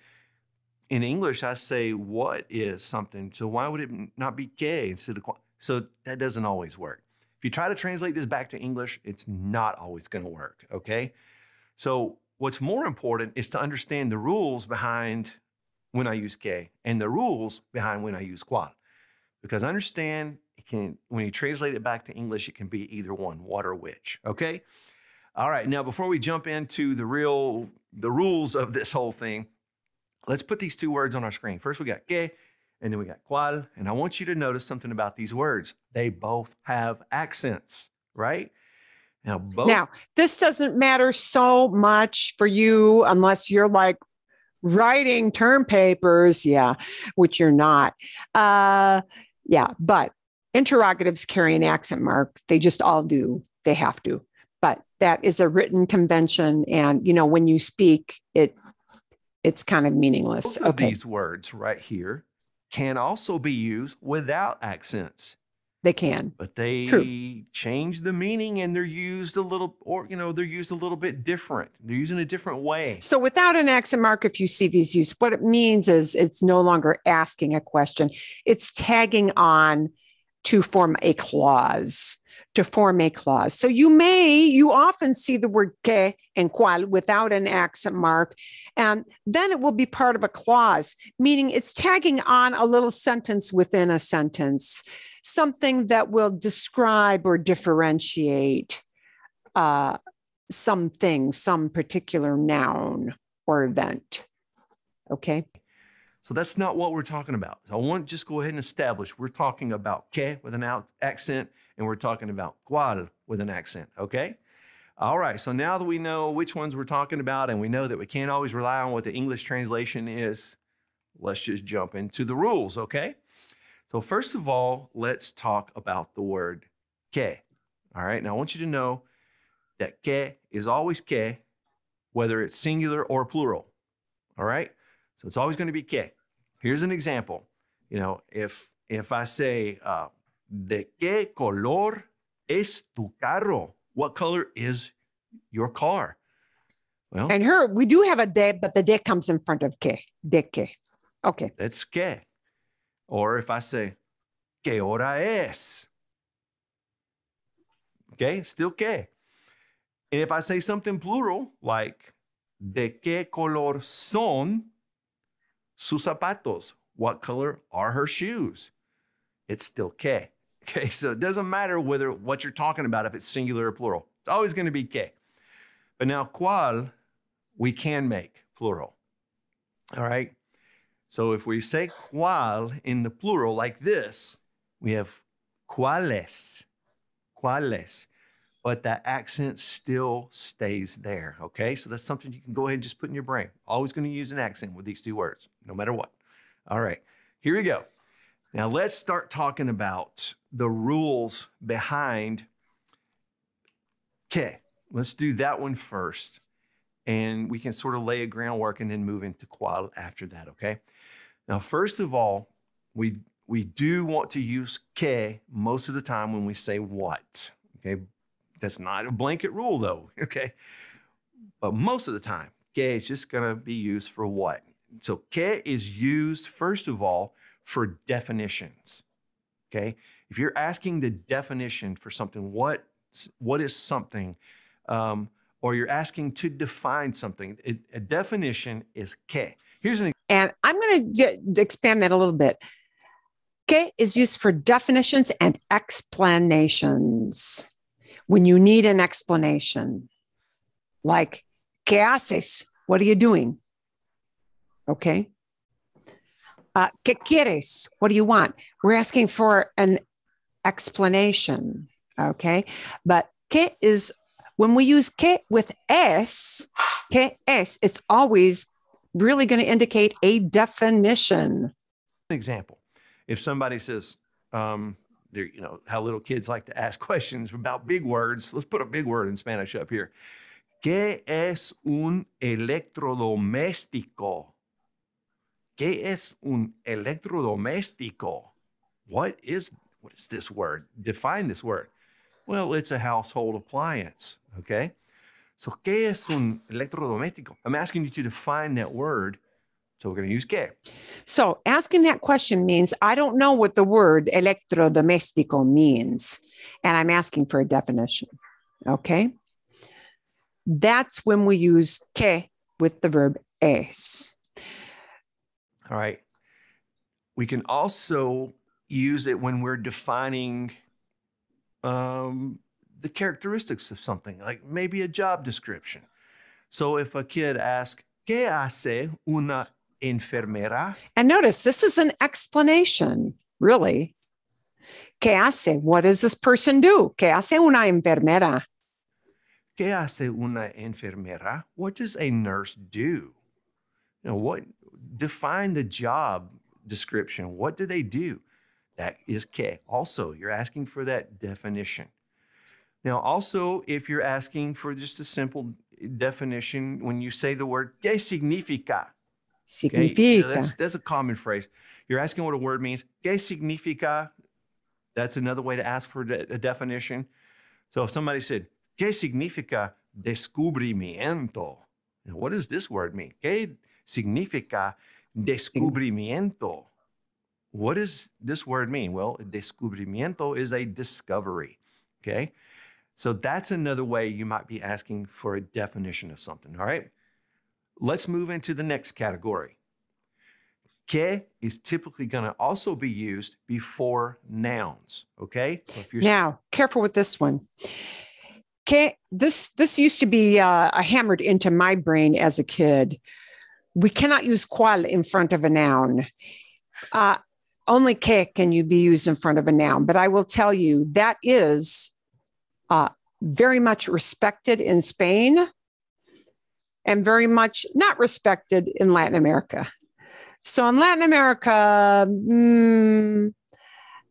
In English, I say what is something. So why would it not be que instead of cuál? So that doesn't always work. If you try to translate this back to English, it's not always going to work, okay? So what's more important is to understand the rules behind when I use que and the rules behind when I use cuál. Because understand, when you translate it back to English, it can be either one, what or which, okay? All right, now before we jump into the rules of this whole thing, let's put these two words on our screen. First we got que, and then we got cuál, and I want you to notice something about these words. They both have accents, right? Now,
this doesn't matter so much for you unless you're like writing term papers, which you're not. But interrogatives carry an accent mark. They just all do. They have to. But that is a written convention, and you know when you speak, it's kind of meaningless.
Both of these words right here can also be used without accents.
They can.
But they change the meaning and they're used a little, they're used a little bit different. They're used in a different way.
So without an accent mark, if you see these used, what it means is it's no longer asking a question. It's tagging on to form a clause. So you often see the word que and cuál without an accent mark, and then it will be part of a clause, meaning it's tagging on a little sentence within a sentence, something that will describe or differentiate something, some particular noun or event. Okay.
So that's not what we're talking about. So I want to just go ahead and establish we're talking about que with an accent, and we're talking about cuál with an accent, okay? All right, so now that we know which ones we're talking about and we know that we can't always rely on what the English translation is, let's just jump into the rules, okay? So first of all, let's talk about the word que. All right, now I want you to know that que is always que, whether it's singular or plural, all right? So it's always going to be que. Here's an example. You know, if I say, ¿de qué color es tu carro? What color is your car? Well,
And here we do have a de, but the de comes in front of que. De que. Okay.
that's que. Or if I say, ¿qué hora es? Okay, still que. And if I say something plural, like, ¿de qué color son sus zapatos? What color are her shoes? It's still que. Okay, so it doesn't matter what you're talking about, if it's singular or plural. It's always going to be que. But now, cuál, we can make plural. All right. So if we say cuál in the plural like this, we have cuáles, cuáles, but that accent still stays there. Okay. So that's something you can go ahead and just put in your brain. Always going to use an accent with these two words, no matter what. All right. Here we go. Now let's start talking about the rules behind que. Let's do that one first. And we can sort of lay a groundwork and then move into cuál after that, okay? Now, first of all, we do want to use que most of the time when we say what, okay? That's not a blanket rule though, okay? But most of the time, que is just gonna be used for what? So que is used, first of all, for definitions, okay? If you're asking the definition for something, what is something, or you're asking to define something, a definition is que. Here's an
And I'm going to expand that a little bit. Que is used for definitions and explanations. When you need an explanation, like, ¿qué haces? What are you doing? Okay. ¿Qué quieres? What do you want? We're asking for an explanation. Okay. But que is, when we use que with es, que es, it's always really going to indicate a definition.
example. If somebody says, how little kids like to ask questions about big words. Let's put a big word in Spanish up here. ¿Qué es un electrodoméstico? ¿Qué es un electrodoméstico? What is this word? Define this word. Well, it's a household appliance, okay? So, ¿qué es un electrodoméstico? I'm asking you to define that word, so we're going to use que.
So asking that question means I don't know what the word electrodoméstico means, and I'm asking for a definition, okay? That's when we use que with the verb es.
All right. We can also use it when we're defining the characteristics of something, like maybe a job description. So if a kid asks, ¿qué hace una enfermera?
And notice this is an explanation, really. ¿Qué hace? What does this person do? ¿Qué hace una enfermera?
¿Qué hace una enfermera? What does a nurse do? Define the job description. What do they do? That is que. Also, you're asking for that definition. Now, also, if you're asking for just a simple definition, when you say the word ¿qué significa?
Significa.
Okay? That's a common phrase. You're asking what a word means. ¿Qué significa? That's another way to ask for a definition. So if somebody said, ¿qué significa descubrimiento? Now, what does this word mean? ¿Qué significa descubrimiento? What does this word mean? Well, descubrimiento is a discovery, okay? So that's another way you might be asking for a definition of something, all right? Let's move into the next category. Que is typically going to also be used before nouns, okay? So if you're
now, careful with this one. Que, this used to be hammered into my brain as a kid. We cannot use cuál in front of a noun. Only que can you be used in front of a noun. But I will tell you that is very much respected in Spain and very much not respected in Latin America. So in Latin America,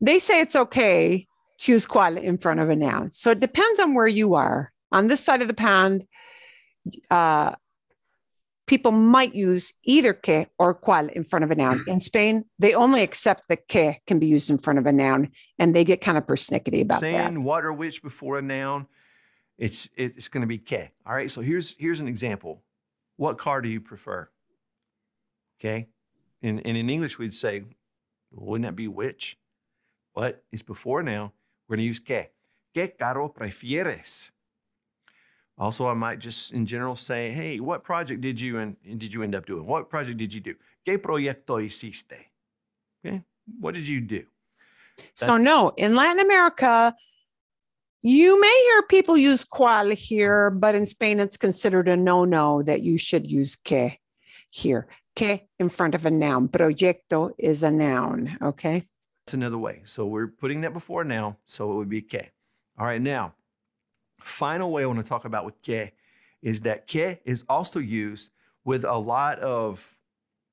they say it's okay to use cuál in front of a noun. So it depends on where you are. On this side of the pond, people might use either que or cuál in front of a noun. In Spain, they only accept that que can be used in front of a noun, and they get kind of persnickety about
Saying
that.
what or which before a noun, it's going to be que. All right, so here's an example. What car do you prefer? Okay, and in English we'd say, wouldn't that be which? But it's before a noun. We're going to use que. ¿Qué carro prefieres? Also, I might just in general say, hey, what project did you end up doing? What project did you do? ¿Qué proyecto hiciste? Okay, what did you do?
So no, in Latin America, you may hear people use cuál here, but in Spain, it's considered a no-no that you should use que here. Que in front of a noun. Proyecto is a noun, okay?
That's another way. So we're putting that before a noun, so it would be que. All right, now, final way I want to talk about with que is that que is also used with a lot of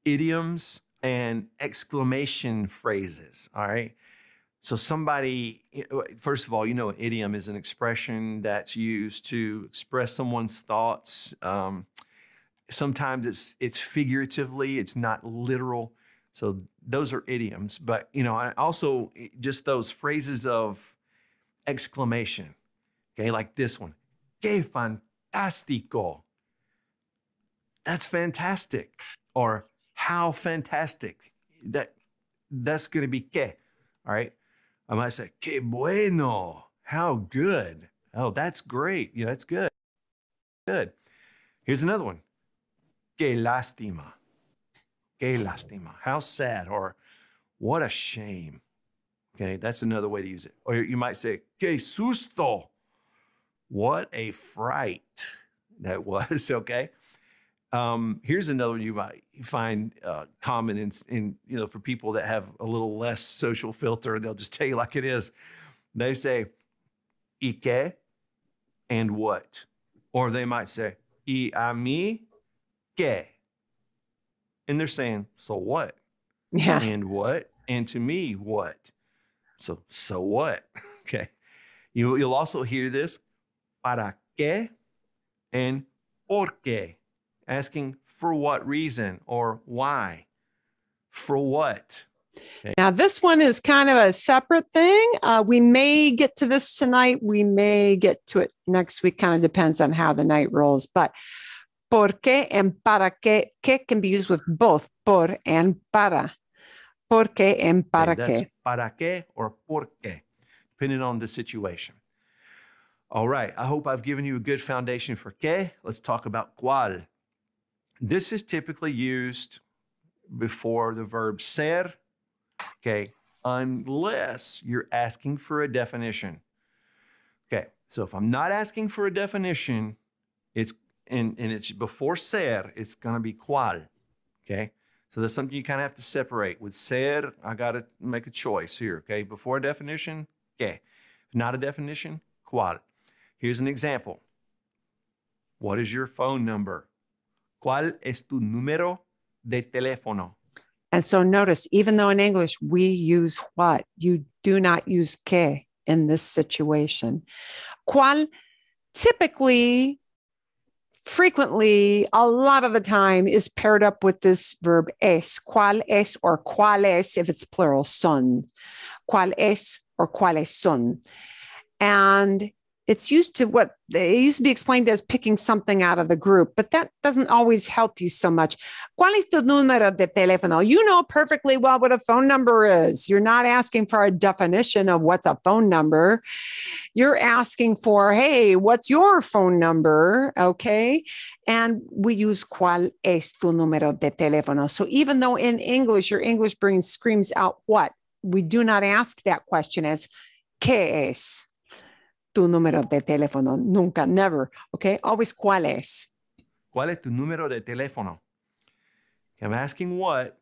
idioms and exclamation phrases, all right? So somebody, first of all, an idiom is an expression that's used to express someone's thoughts. Sometimes it's figuratively, it's not literal. So those are idioms. But, I also just those phrases of exclamation, okay, like this one. Qué fantástico. That's fantastic. Or how fantastic. That's going to be que, all right? I might say, qué bueno. How good. Oh, that's great. That's good. Good. Here's another one. Qué lástima. Qué lástima. How sad, or what a shame. Okay, that's another way to use it. Or you might say, qué susto. What a fright that was, okay? Here's another one you might find common in for people that have a little less social filter. They'll just tell you like it is. They say, ¿y qué? And what? Or they might say, ¿y a mí qué? And they're saying, so what?
Yeah.
And what? And to me, what? So what? Okay. You'll also hear this, ¿para qué? And ¿por qué? Asking for what reason or why? For what? Okay.
Now, this one is kind of a separate thing. We may get to this tonight. We may get to it next week. Kind of depends on how the night rolls. But por qué and para qué, que can be used with both por and para. Por qué and para
That's
qué.
para qué or por qué, depending on the situation. All right. I hope I've given you a good foundation for que. Let's talk about cuál. This is typically used before the verb ser, okay, unless you're asking for a definition. Okay, so if I'm not asking for a definition, it's before ser, it's going to be cuál, okay? So that's something you kind of have to separate. With ser, I got to make a choice here, okay? Before a definition, que. If not a definition, cuál. Here's an example. What is your phone number? ¿Cuál es tu número de teléfono?
And so notice, even though in English we use what, you do not use que in this situation. ¿Cuál? Typically, frequently, a lot of the time is paired up with this verb es. ¿Cuál es or cuáles if it's plural, son. ¿Cuál es or cuáles son? And it's used to what it used to be explained as picking something out of the group, but that doesn't always help you so much. ¿Cuál es tu número de teléfono? You know perfectly well what a phone number is. You're not asking for a definition of what's a phone number. You're asking for, hey, what's your phone number? Okay. And we use ¿cuál es tu número de teléfono? So even though in English, your English brain screams out what, we do not ask that question as ¿qué es tu número de teléfono? Nunca, never. Okay. Always ¿cuál es?
¿Cuál es tu número de teléfono? I'm asking what,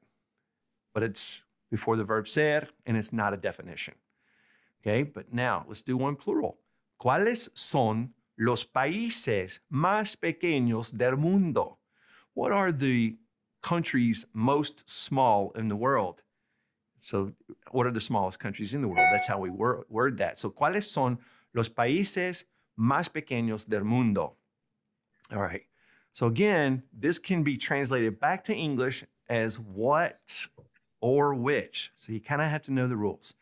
but it's before the verb ser, and it's not a definition. Okay, but now let's do one plural. ¿Cuáles son los países más pequeños del mundo? What are the countries most small in the world? So what are the smallest countries in the world? That's how we word that. So ¿cuáles son los países más pequeños del mundo? All right. So again, this can be translated back to English as what or which. So you kind of have to know the rules.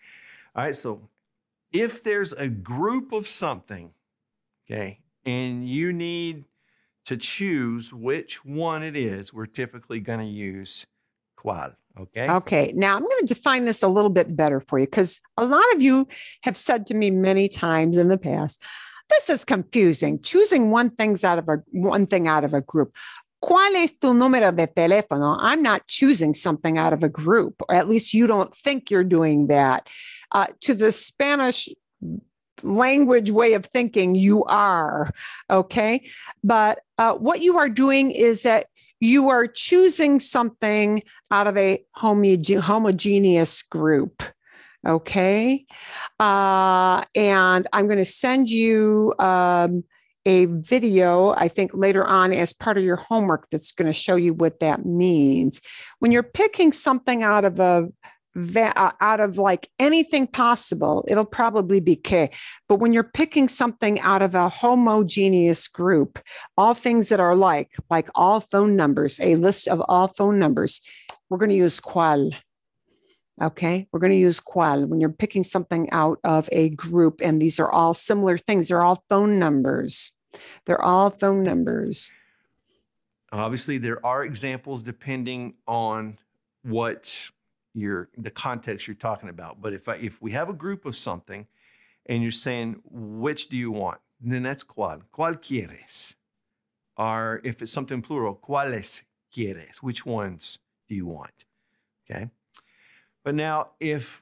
All right, so if there's a group of something, okay, and you need to choose which one it is, we're typically going to use cuál, okay?
Okay, now I'm going to define this a little bit better for you because a lot of you have said to me many times in the past, this is confusing, choosing one thing out of a group. ¿Cuál es tu número de teléfono? I'm not choosing something out of a group, or at least you don't think you're doing that. To the Spanish language way of thinking, you are, okay? But what you are doing is that you are choosing something out of a homogeneous group, okay? And I'm going to send you a video, I think later on as part of your homework that's going to show you what that means. When you're picking something out of like anything possible, it'll probably be que. But when you're picking something out of a homogeneous group, all things that are like all phone numbers, a list of all phone numbers, we're going to use cuál. Okay, we're going to use cuál when you're picking something out of a group, and these are all similar things. They're all phone numbers. They're all phone numbers.
Obviously, there are examples depending on what the context you're talking about. But if we have a group of something and you're saying, which do you want? Then that's cuál. ¿Cuál quieres? Or if it's something plural, ¿cuáles quieres? Which ones do you want? Okay. But now if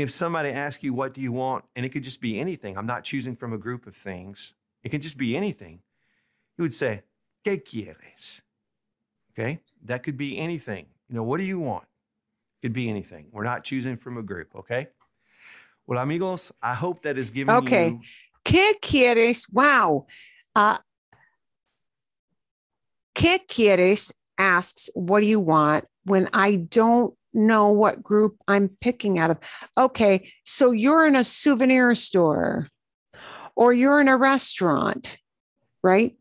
somebody asks you, what do you want? And it could just be anything. I'm not choosing from a group of things. It can just be anything. You would say, ¿qué quieres? Okay. That could be anything. What do you want? Could be anything. We're not choosing from a group, okay? Well, amigos, I hope that is giving you...
¿Qué quieres? Wow. ¿Qué quieres asks, what do you want when I don't know what group I'm picking out of? Okay, so you're in a souvenir store or you're in a restaurant, right?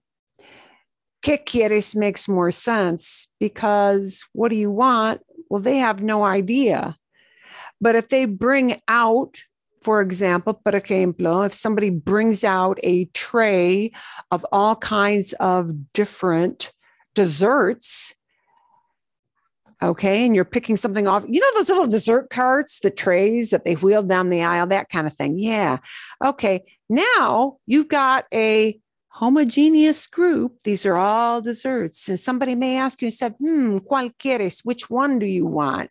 ¿Qué quieres makes more sense because what do you want? Well, they have no idea. But if they bring out, for example, por ejemplo, if somebody brings out a tray of all kinds of different desserts, okay, and you're picking something off, those little dessert carts, the trays that they wheel down the aisle, that kind of thing. Yeah. Okay. Now you've got a homogeneous group. These are all desserts. And somebody may ask you and said, ¿cuál quieres? Which one do you want?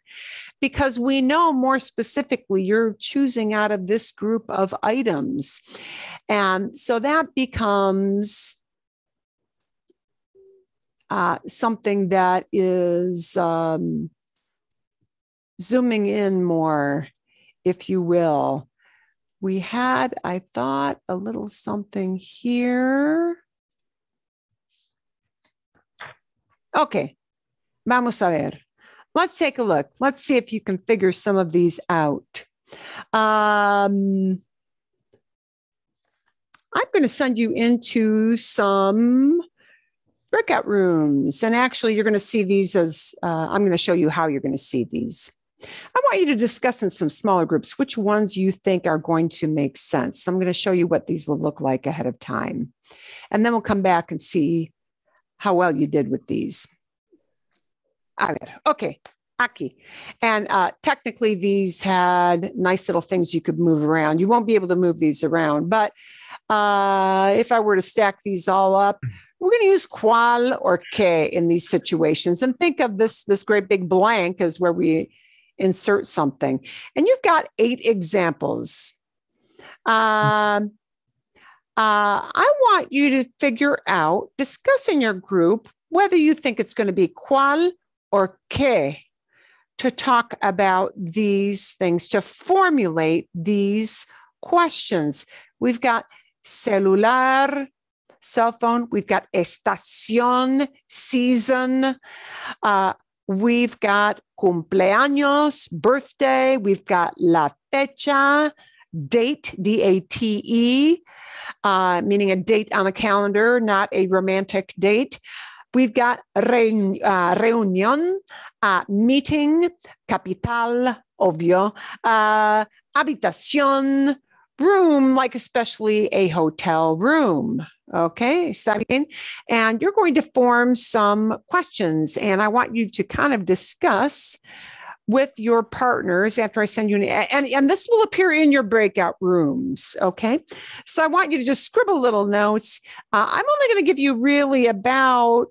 Because we know more specifically, you're choosing out of this group of items. And so that becomes something that is zooming in more, if you will. We had, I thought, a little something here. Okay, vamos a ver. Let's take a look. Let's see if you can figure some of these out. I'm going to send you into some breakout rooms. And actually, you're going to see these as, I'm going to show you how you're going to see these. I want you to discuss in some smaller groups which ones you think are going to make sense. So I'm going to show you what these will look like ahead of time. And then we'll come back and see how well you did with these. Okay, aquí. And technically, these had nice little things you could move around. You won't be able to move these around. But if I were to stack these all up, we're going to use cuál or qué in these situations. And think of this great big blank as where we insert something. And you've got 8 examples. I want you to figure out, discuss in your group, whether you think it's going to be cuál or qué to talk about these things, to formulate these questions. We've got celular, cell phone. We've got estación, season. We've got cumpleaños, birthday. We've got la fecha, date, D-A-T-E, meaning a date on a calendar, not a romantic date. We've got reunión, meeting, capital, obvio, habitación, room, like especially a hotel room. Okay, and you're going to form some questions, and I want you to kind of discuss with your partners after I send you and this will appear in your breakout rooms. Okay, so I want you to just scribble little notes. I'm only going to give you really about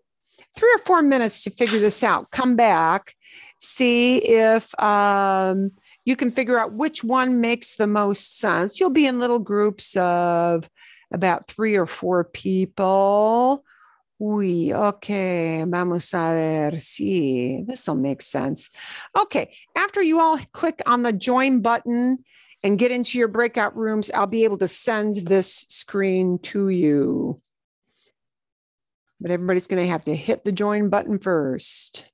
3 or 4 minutes to figure this out. Come back, see if you can figure out which one makes the most sense. You'll be in little groups of about 3 or 4 people. Uy, okay, vamos a ver. Sí, this will make sense. Okay, after you all click on the join button and get into your breakout rooms, I'll be able to send this screen to you. But everybody's going to have to hit the join button first.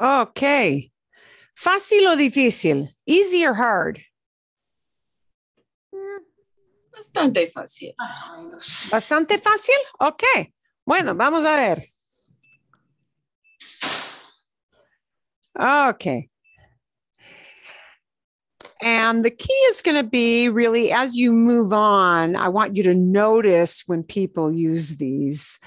Okay. Fácil o difícil? Easy or hard?
Bastante fácil.
Bastante fácil. Ok. Bueno, vamos a ver. Okay. And the key is going to be really, as you move on, I want you to notice when people use these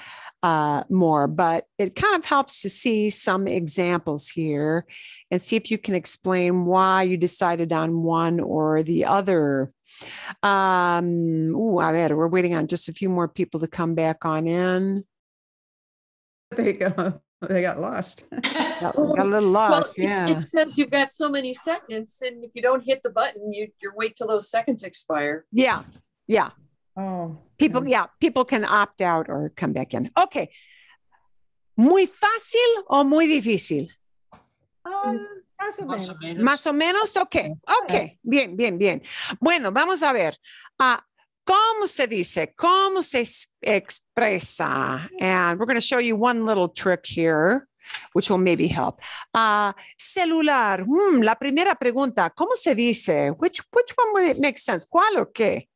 more, but it kind of helps to see some examples here and see if you can explain why you decided on one or the other. A ver, we're waiting on just a few more people to come back on in.
They got lost.
Got a little lost, yeah.
It says you've got so many seconds, and if you don't hit the button, you wait till those seconds expire.
Yeah.
Oh.
People can opt out or come back in. Okay. ¿Muy fácil o muy difícil?
Más o menos.
Más o menos, ok. Bien. Bueno, vamos a ver. ¿Cómo se dice? ¿Cómo se expresa? And we're going to show you one little trick here, which will maybe help. Celular. La primera pregunta, ¿cómo se dice? Which one would it make sense? ¿Cuál o qué?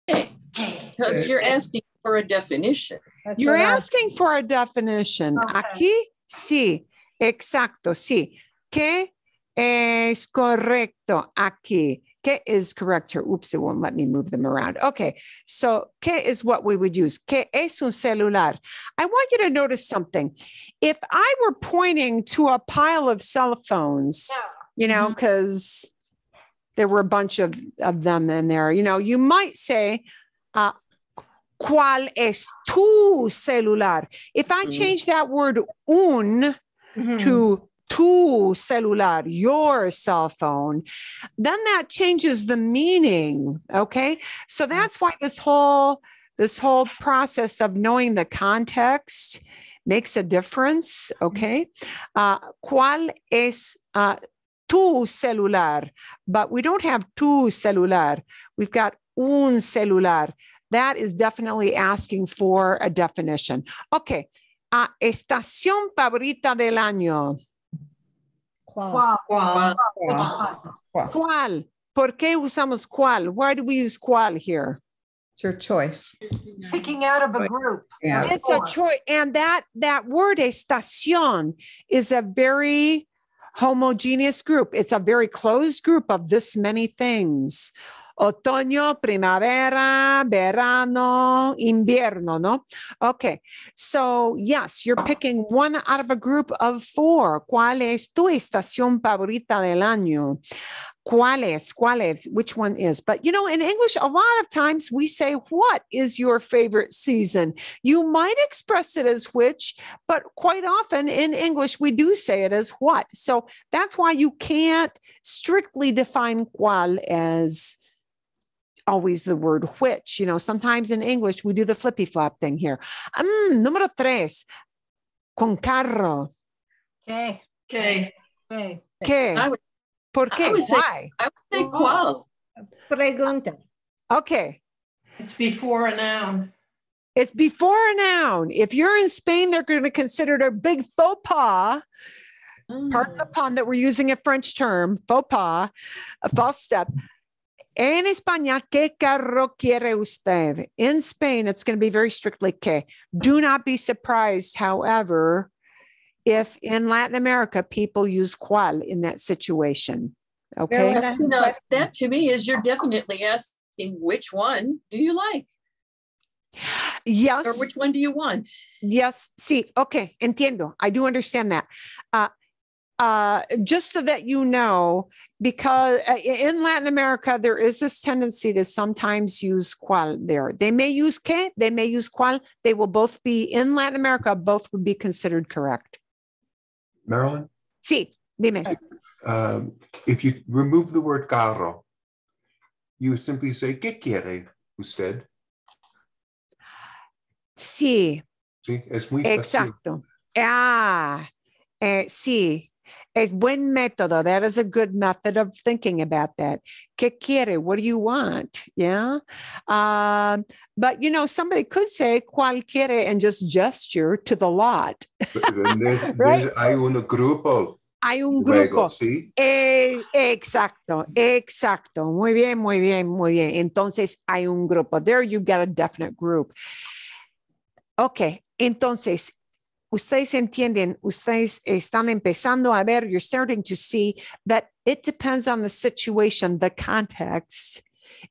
Because you're asking for a definition.
You're asking for a definition.
Okay.
Aquí, sí. Exacto, sí. ¿Qué es correcto aquí? ¿Qué is correct here? Oops, it won't let me move them around. Okay, so ¿qué is what we would use? ¿Qué es un celular? I want you to notice something. If I were pointing to a pile of cell phones, you know, because there were a bunch of them in there, you know, you might say, ¿cuál es tu celular? If I change that word un to tu celular, your cell phone, then that changes the meaning. Okay. So that's why this whole process of knowing the context makes a difference. Okay. ¿Cuál es tu celular? But we don't have tu celular. We've got un celular. That is definitely asking for a definition. Okay. Estación favorita del año. ¿Cuál? ¿Por qué usamos cuál? Why do we use cuál here?
It's your choice.
Picking out of a group.
Yeah.
It's a choice. And that word estación is a very homogeneous group. It's a very closed group of this many things. Otoño, primavera, verano, invierno, no? Okay, so yes, you're picking one out of a group of four. ¿Cuál es tu estación favorita del año? ¿Cuál es? Which one is? But you know, in English, a lot of times we say, what is your favorite season? You might express it as which, but quite often in English, we do say it as what. So that's why you can't strictly define cuál as always the word which. You know, sometimes in English, we do the flippy flop thing here. Número 3, con carro.
Okay.
¿Qué? ¿Por qué? Why?
I would say cuál.
Pregunta.
Okay.
It's before a noun.
It's before a noun. If you're in Spain, they're going to consider it a big faux pas. Pardon the pun that we're using a French term, faux pas, a false step. En España, ¿qué carro quiere usted? In Spain, it's going to be very strictly ¿qué? Do not be surprised, however, if in Latin America, people use cuál in that situation. Okay.
Well, you know, that to me is you're definitely asking which one do you like?
Yes.
Or which one do you want?
Yes. Sí. Okay. Entiendo. I do understand that. Just so that you know, because in Latin America, there is this tendency to sometimes use cuál there. They may use ¿qué? They may use cuál. They will both be, in Latin America, both would be considered correct.
Marilyn?
Sí, dime.
If you remove the word carro, you simply say, ¿qué quiere usted?
Sí.
Sí, es muy fácil.
Exacto. Sí. Es buen método. That is a good method of thinking about that. ¿Qué quiere? What do you want? Yeah. But, you know, somebody could say cuál quiere and just gesture to the lot. Right?
Hay un grupo.
Hay un
Luego,
grupo.
¿sí?
Exacto, exacto. Muy bien, muy bien, muy bien. Entonces, hay un grupo. There you got a definite group. Ok, entonces, ustedes entienden, ustedes están empezando a ver, you're starting to see that it depends on the situation, the context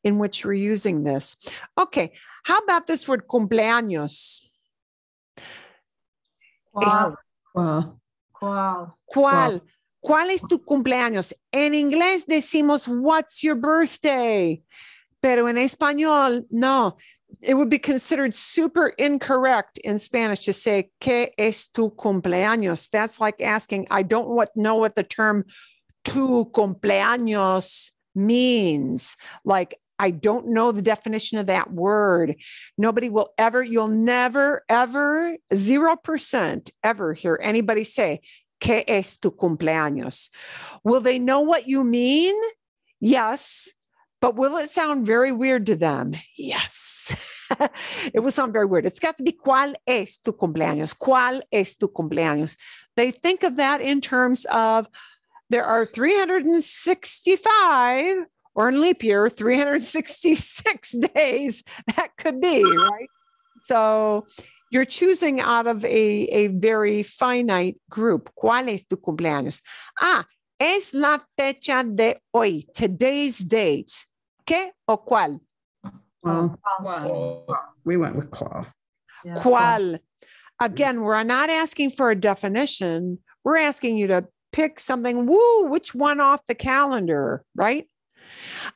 in which we're using this. Okay, how about this word cumpleaños?
¿Cuál?
Well,
¿Cuál?
¿Cuál? ¿Cuál es tu cumpleaños? En inglés decimos, what's your birthday? Pero en español, no. It would be considered super incorrect in Spanish to say, ¿qué es tu cumpleaños? That's like asking, I don't know what the term tu cumpleaños means. Like, I don't know the definition of that word. Nobody will ever, you'll never, ever, 0% ever hear anybody say, ¿qué es tu cumpleaños? Will they know what you mean? Yes. But will it sound very weird to them? Yes. It will sound very weird. It's got to be ¿cuál es tu cumpleaños? ¿Cuál es tu cumpleaños? They think of that in terms of there are 365, or in leap year, 366 days. That could be, right? So you're choosing out of a very finite group. ¿Cuál es tu cumpleaños? Es la fecha de hoy, today's date. ¿Qué o cuál?
well,
Wow.
we went with claw.
Yeah,
¿Cuál? Again, we're not asking for a definition. We're asking you to pick something, which one off the calendar, right?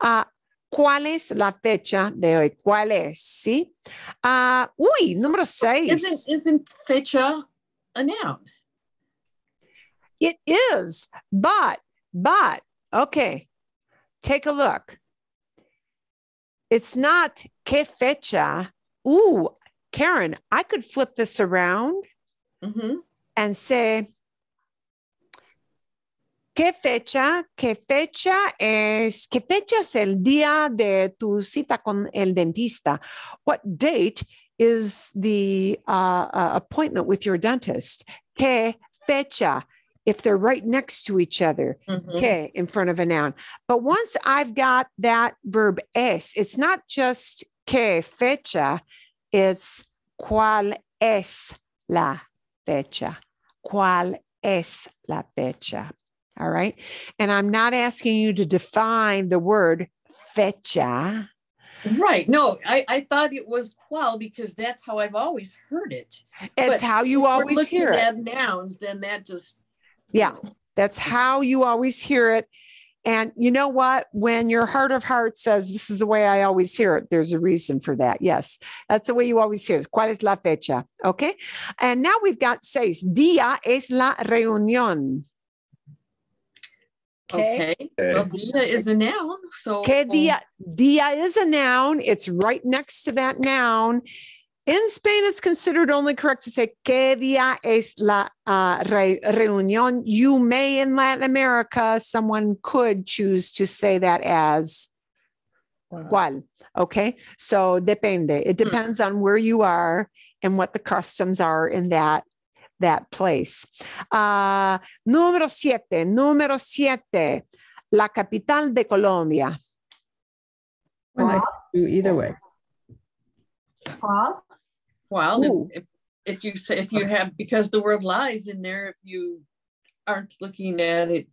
¿Cuál es la fecha de hoy? ¿Cuál es? ¿Sí? Número 6.
Isn't fecha a noun?
It is, but, okay, take a look. It's not ¿qué fecha? Karen, I could flip this around and say, ¿qué fecha? ¿Qué fecha es el día de tu cita con el dentista? What date is the appointment with your dentist? ¿Qué fecha? If they're right next to each other, okay, in front of a noun. But once I've got that verb es, it's not just ¿qué fecha? It's ¿cuál es la fecha? ¿Cuál es la fecha? All right. And I'm not asking you to define the word fecha.
Right. No, I thought it was cuál because that's how I've always heard it.
It's how you always hear it.
If we're looking at nouns, then that just...
Yeah, that's how you always hear it. And you know what? When your heart of hearts says, this is the way I always hear it, there's a reason for that. Yes, that's the way you always hear it. ¿Cuál es la fecha? Okay. And now we've got 6. Día es la reunión.
Okay. Well, día is a noun. So
¿Qué día? Día is a noun. It's right next to that noun. In Spain, it's considered only correct to say ¿qué día es la reunión? You may, in Latin America, someone could choose to say that as ¿cuál? Okay, so depende. It depends on where you are and what the customs are in that place. Número 7. La capital de Colombia.
Well, I could do either way.
¿Cuál?
Well, if you have, because the word lies in there, if you aren't looking at it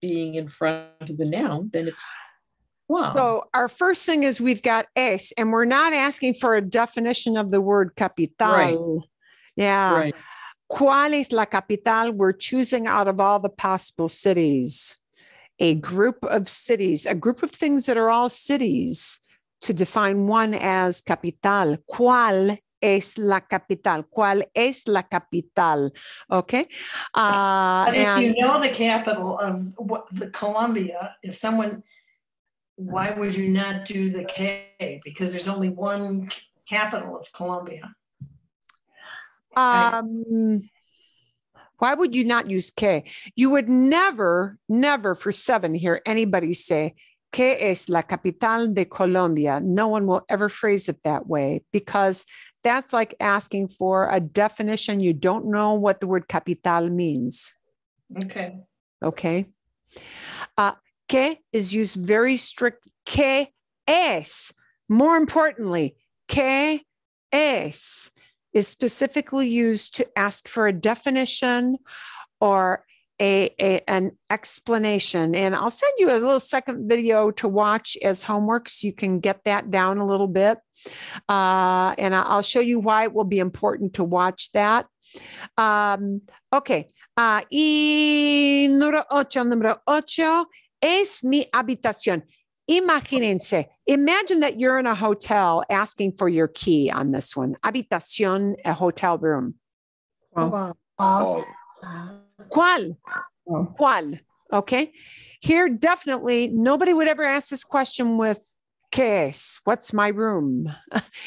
being in front of the noun, then it's cuál.
So our first thing is we've got es, and we're not asking for a definition of the word capital.
Right.
Yeah.
Right.
¿Cuál es la capital? We're choosing out of all the possible cities, a group of cities, a group of things that are all cities, to define one as capital. ¿Cuál es la capital? ¿Cuál es la capital? Okay.
But if
and
you know the capital of the Colombia, why would you not do the K? Because there's only one capital of Colombia.
Why would you not use que? You would never, never for 7 hear anybody say, ¿Qué es la capital de Colombia? No one will ever phrase it that way because that's like asking for a definition. You don't know what the word capital means.
Okay.
Okay. Que is used very strict. ¿Qué es? More importantly, ¿qué es? Is specifically used to ask for a definition or an explanation. And I'll send you a little second video to watch as homework so you can get that down a little bit. And I'll show you why it will be important to watch that. Okay. Y número 8 es mi habitación. Imagínense, imagine that you're in a hotel asking for your key on this one. Habitación, a hotel room.
Well,
¿Cuál? ¿Cuál? Okay. Here, definitely, nobody would ever ask this question with ¿Qué es? What's my room?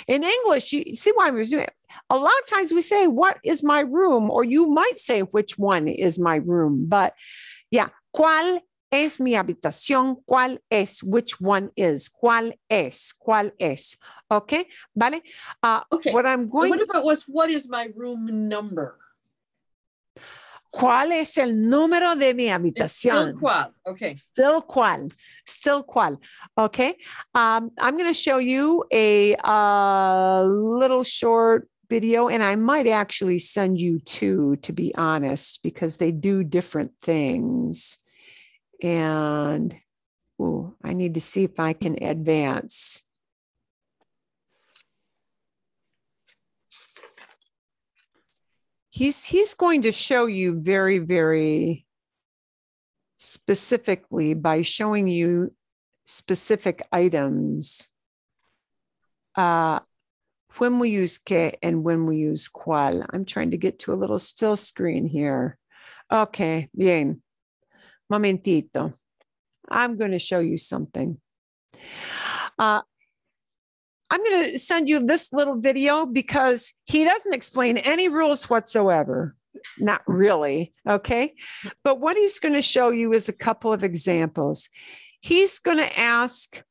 In English, you see why we're doing it. A lot of times we say, what is my room? Or you might say, which one is my room? But yeah, ¿Cuál es mi habitación? ¿Cuál es? Which one is? ¿Cuál es? ¿Cuál es? Okay, ¿vale?
Okay.
What I'm going
What about what is my room number?
¿Cuál es el número de mi
It's
habitación?
still cuál. Okay.
Still cuál. Still cuál. Okay. I'm going to show you a little short video, and I might actually send you two, to be honest, because they do different things. And I need to see if I can advance. He's going to show you very, very specifically by showing you specific items when we use que and when we use cuál. I'm trying to get to a little still screen here. Okay, bien. Momentito. I'm going to show you something. I'm going to send you this little video because he doesn't explain any rules whatsoever. Not really, okay? But what he's going to show you is a couple of examples. He's going to ask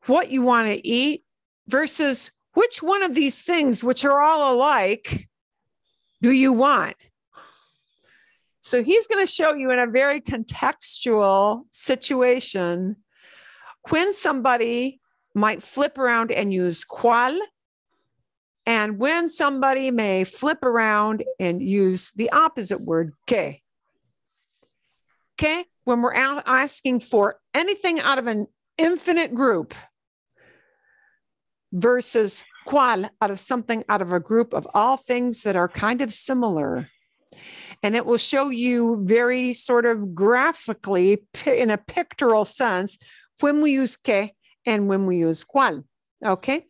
what you want to eat versus which one of these things, which are all alike, do you want? So he's going to show you in a very contextual situation when somebody might flip around and use cuál, and when somebody may flip around and use the opposite word, que. Okay, when we're asking for anything out of an infinite group versus cuál, out of something out of a group of all things that are kind of similar. And it will show you very sort of graphically in a pictorial sense when we use que and when we use cuál. Okay.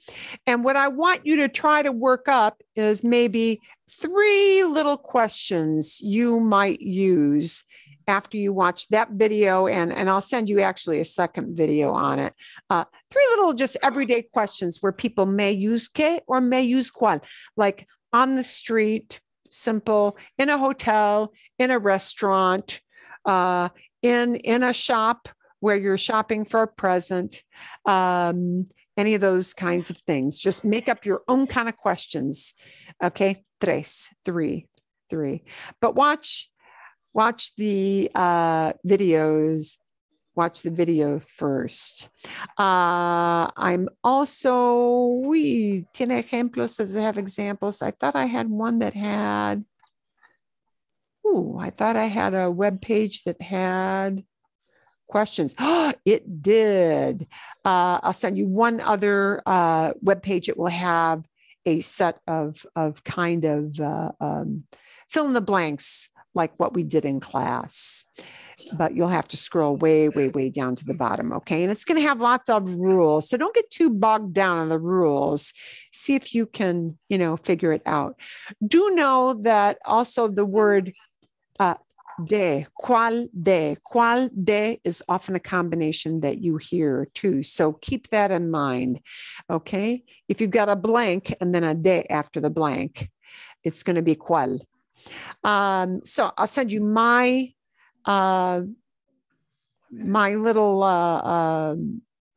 And what I want you to try to work up is maybe 3 little questions you might use after you watch that video. And I'll send you actually a second video on it. 3 little just everyday questions where people may use que or may use cuál, like on the street, simple, in a hotel, in a restaurant, in a shop where you're shopping for a present, any of those kinds of things. Just make up your own kind of questions. Okay, 3. But watch the videos. Watch the video first. I'm also, tiene ejemplos, does it have examples? I thought I had one that had, I thought I had a web page that had questions. Oh, it did. I'll send you one other web page. It will have a set of kind of fill in the blanks like what we did in class. But you'll have to scroll way, way, way down to the bottom, okay? And it's going to have lots of rules. So don't get too bogged down on the rules. See if you can, figure it out. Do know that also the word cuál de is often a combination that you hear too. So keep that in mind, okay? If you've got a blank and then a de after the blank, it's going to be cuál. So I'll send you my my little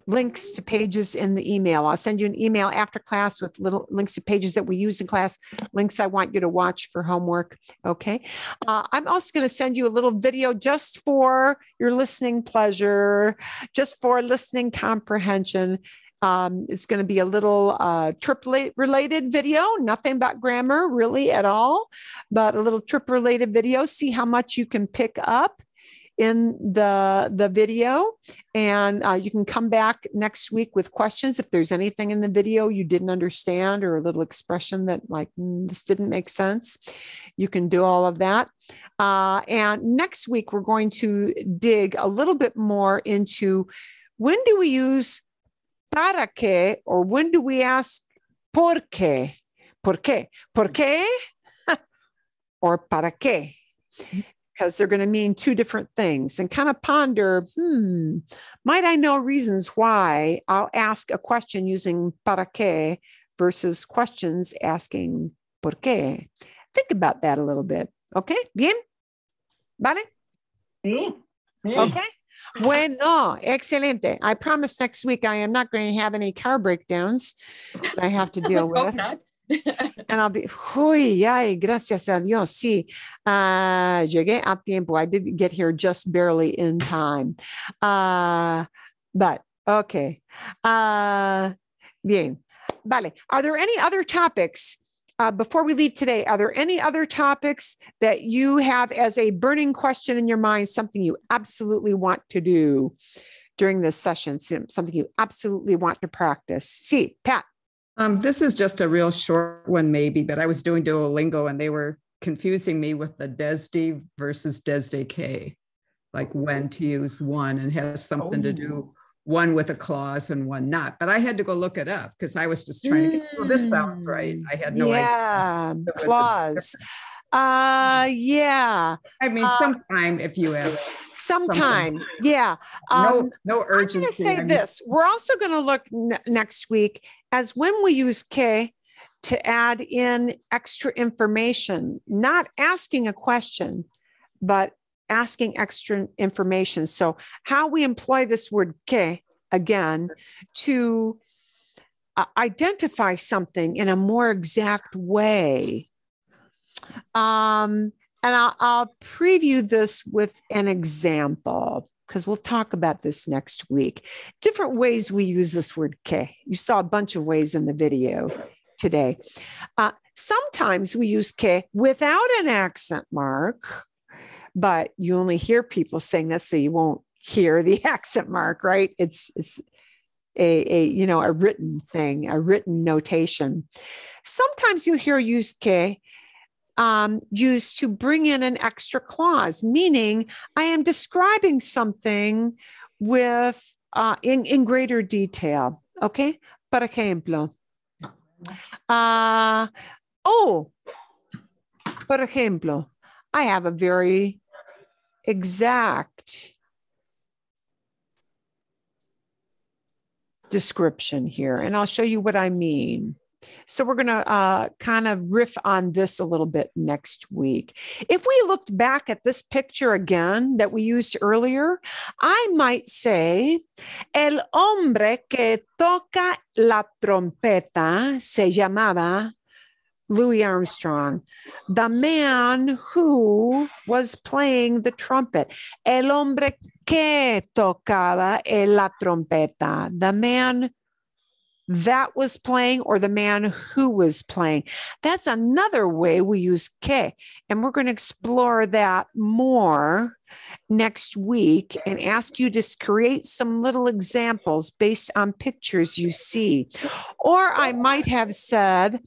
links to pages in the email. I'll send you an email after class with little links to pages that we use in class, links I want you to watch for homework. Okay. I'm also going to send you a little video just for your listening pleasure, just for listening comprehension. It's going to be a little trip-related video, nothing about grammar really at all, but a little trip-related video. See how much you can pick up in the video, and you can come back next week with questions if there's anything in the video you didn't understand or a little expression that like this didn't make sense. You can do all of that, and next week we're going to dig a little bit more into when do we use para qué, or when do we ask por qué, por qué, por qué, or para qué, because they're going to mean two different things, and kind of ponder, might I know reasons why I'll ask a question using para qué versus questions asking por qué. Think about that a little bit. Okay, bien? Vale?
Sí.
Okay. Bueno, excelente. I promise next week I am not going to have any car breakdowns that I have to deal with. And I'll be, uy, ay, gracias a Dios. Sí, llegué a tiempo. I did get here just barely in time. But, okay. Bien. Vale. Are there any other topics before we leave today? Are there any other topics that you have as a burning question in your mind, something you absolutely want to do during this session, something you absolutely want to practice? See, Pat.
This is just a real short one, maybe, but I was doing Duolingo and they were confusing me with the desde versus desde que, like when to use one, and has something to do one with a clause and one not. But I had to go look it up because I was just trying to get, well, this sounds right. I had no idea.
Yeah, clause. Yeah.
I mean, sometime if you have
sometime. Yeah.
No urgency.
I'm going to say this. We're also going to look next week as when we use que to add in extra information, not asking a question, but asking extra information. So how we employ this word que again to identify something in a more exact way. And I'll preview this with an example because we'll talk about this next week. Different ways we use this word que. You saw a bunch of ways in the video today. Sometimes we use que without an accent mark, but you only hear people saying that, so you won't hear the accent mark, right? It's a written thing, a written notation. Sometimes you'll hear use que used to bring in an extra clause, meaning I am describing something with in greater detail. Okay, por ejemplo, por ejemplo, I have a very exact description here, and I'll show you what I mean. So we're going to kind of riff on this a little bit next week. If we looked back at this picture again that we used earlier, I might say, el hombre que toca la trompeta se llamaba Louis Armstrong, the man who was playing the trumpet. El hombre que tocaba la trompeta, the man that was playing or the man who was playing. That's another way we use que. And we're going to explore that more next week and ask you to create some little examples based on pictures you see. Or I might have said,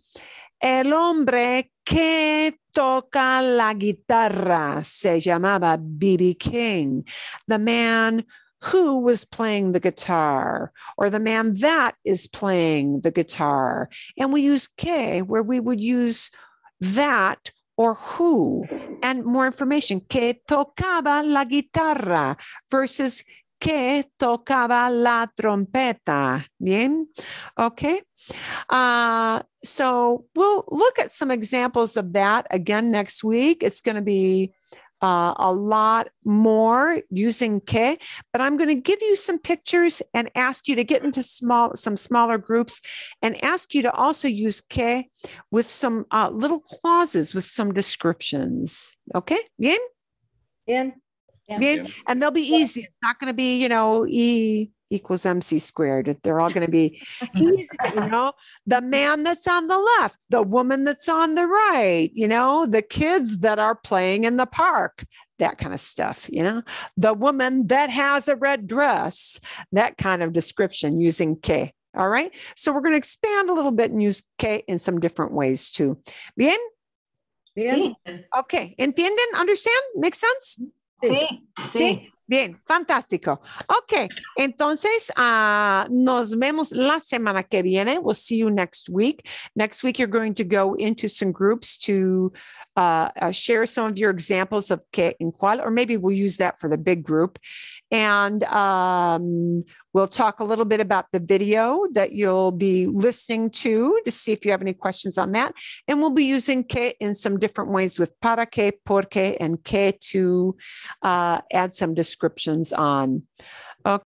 el hombre que toca la guitarra se llamaba B.B. King, the man who was playing the guitar, or the man that is playing the guitar. And we use que where we would use that or who, and more information. Que tocaba la guitarra versus que tocaba la trompeta. Bien? Okay. So we'll look at some examples of that again next week. It's going to be a lot more using que, but I'm going to give you some pictures and ask you to get into some smaller groups and ask you to also use que with some little clauses with some descriptions. Okay? Bien?
Bien.
Bien. And they'll be easy. It's not going to be, E equals MC squared. They're all going to be easy, the man that's on the left, the woman that's on the right, the kids that are playing in the park, that kind of stuff, the woman that has a red dress, that kind of description using que. All right. So we're going to expand a little bit and use que in some different ways too. Bien?
Bien.
Okay. ¿Entienden? Understand? Make sense?
Sí, sí.
Bien, fantástico. Ok, entonces nos vemos la semana que viene. We'll see you next week. Next week, you're going to go into some groups to share some of your examples of que and cuál, or maybe we'll use that for the big group. And we'll talk a little bit about the video that you'll be listening to see if you have any questions on that. And we'll be using que in some different ways with para que, porque, and que to add some descriptions on.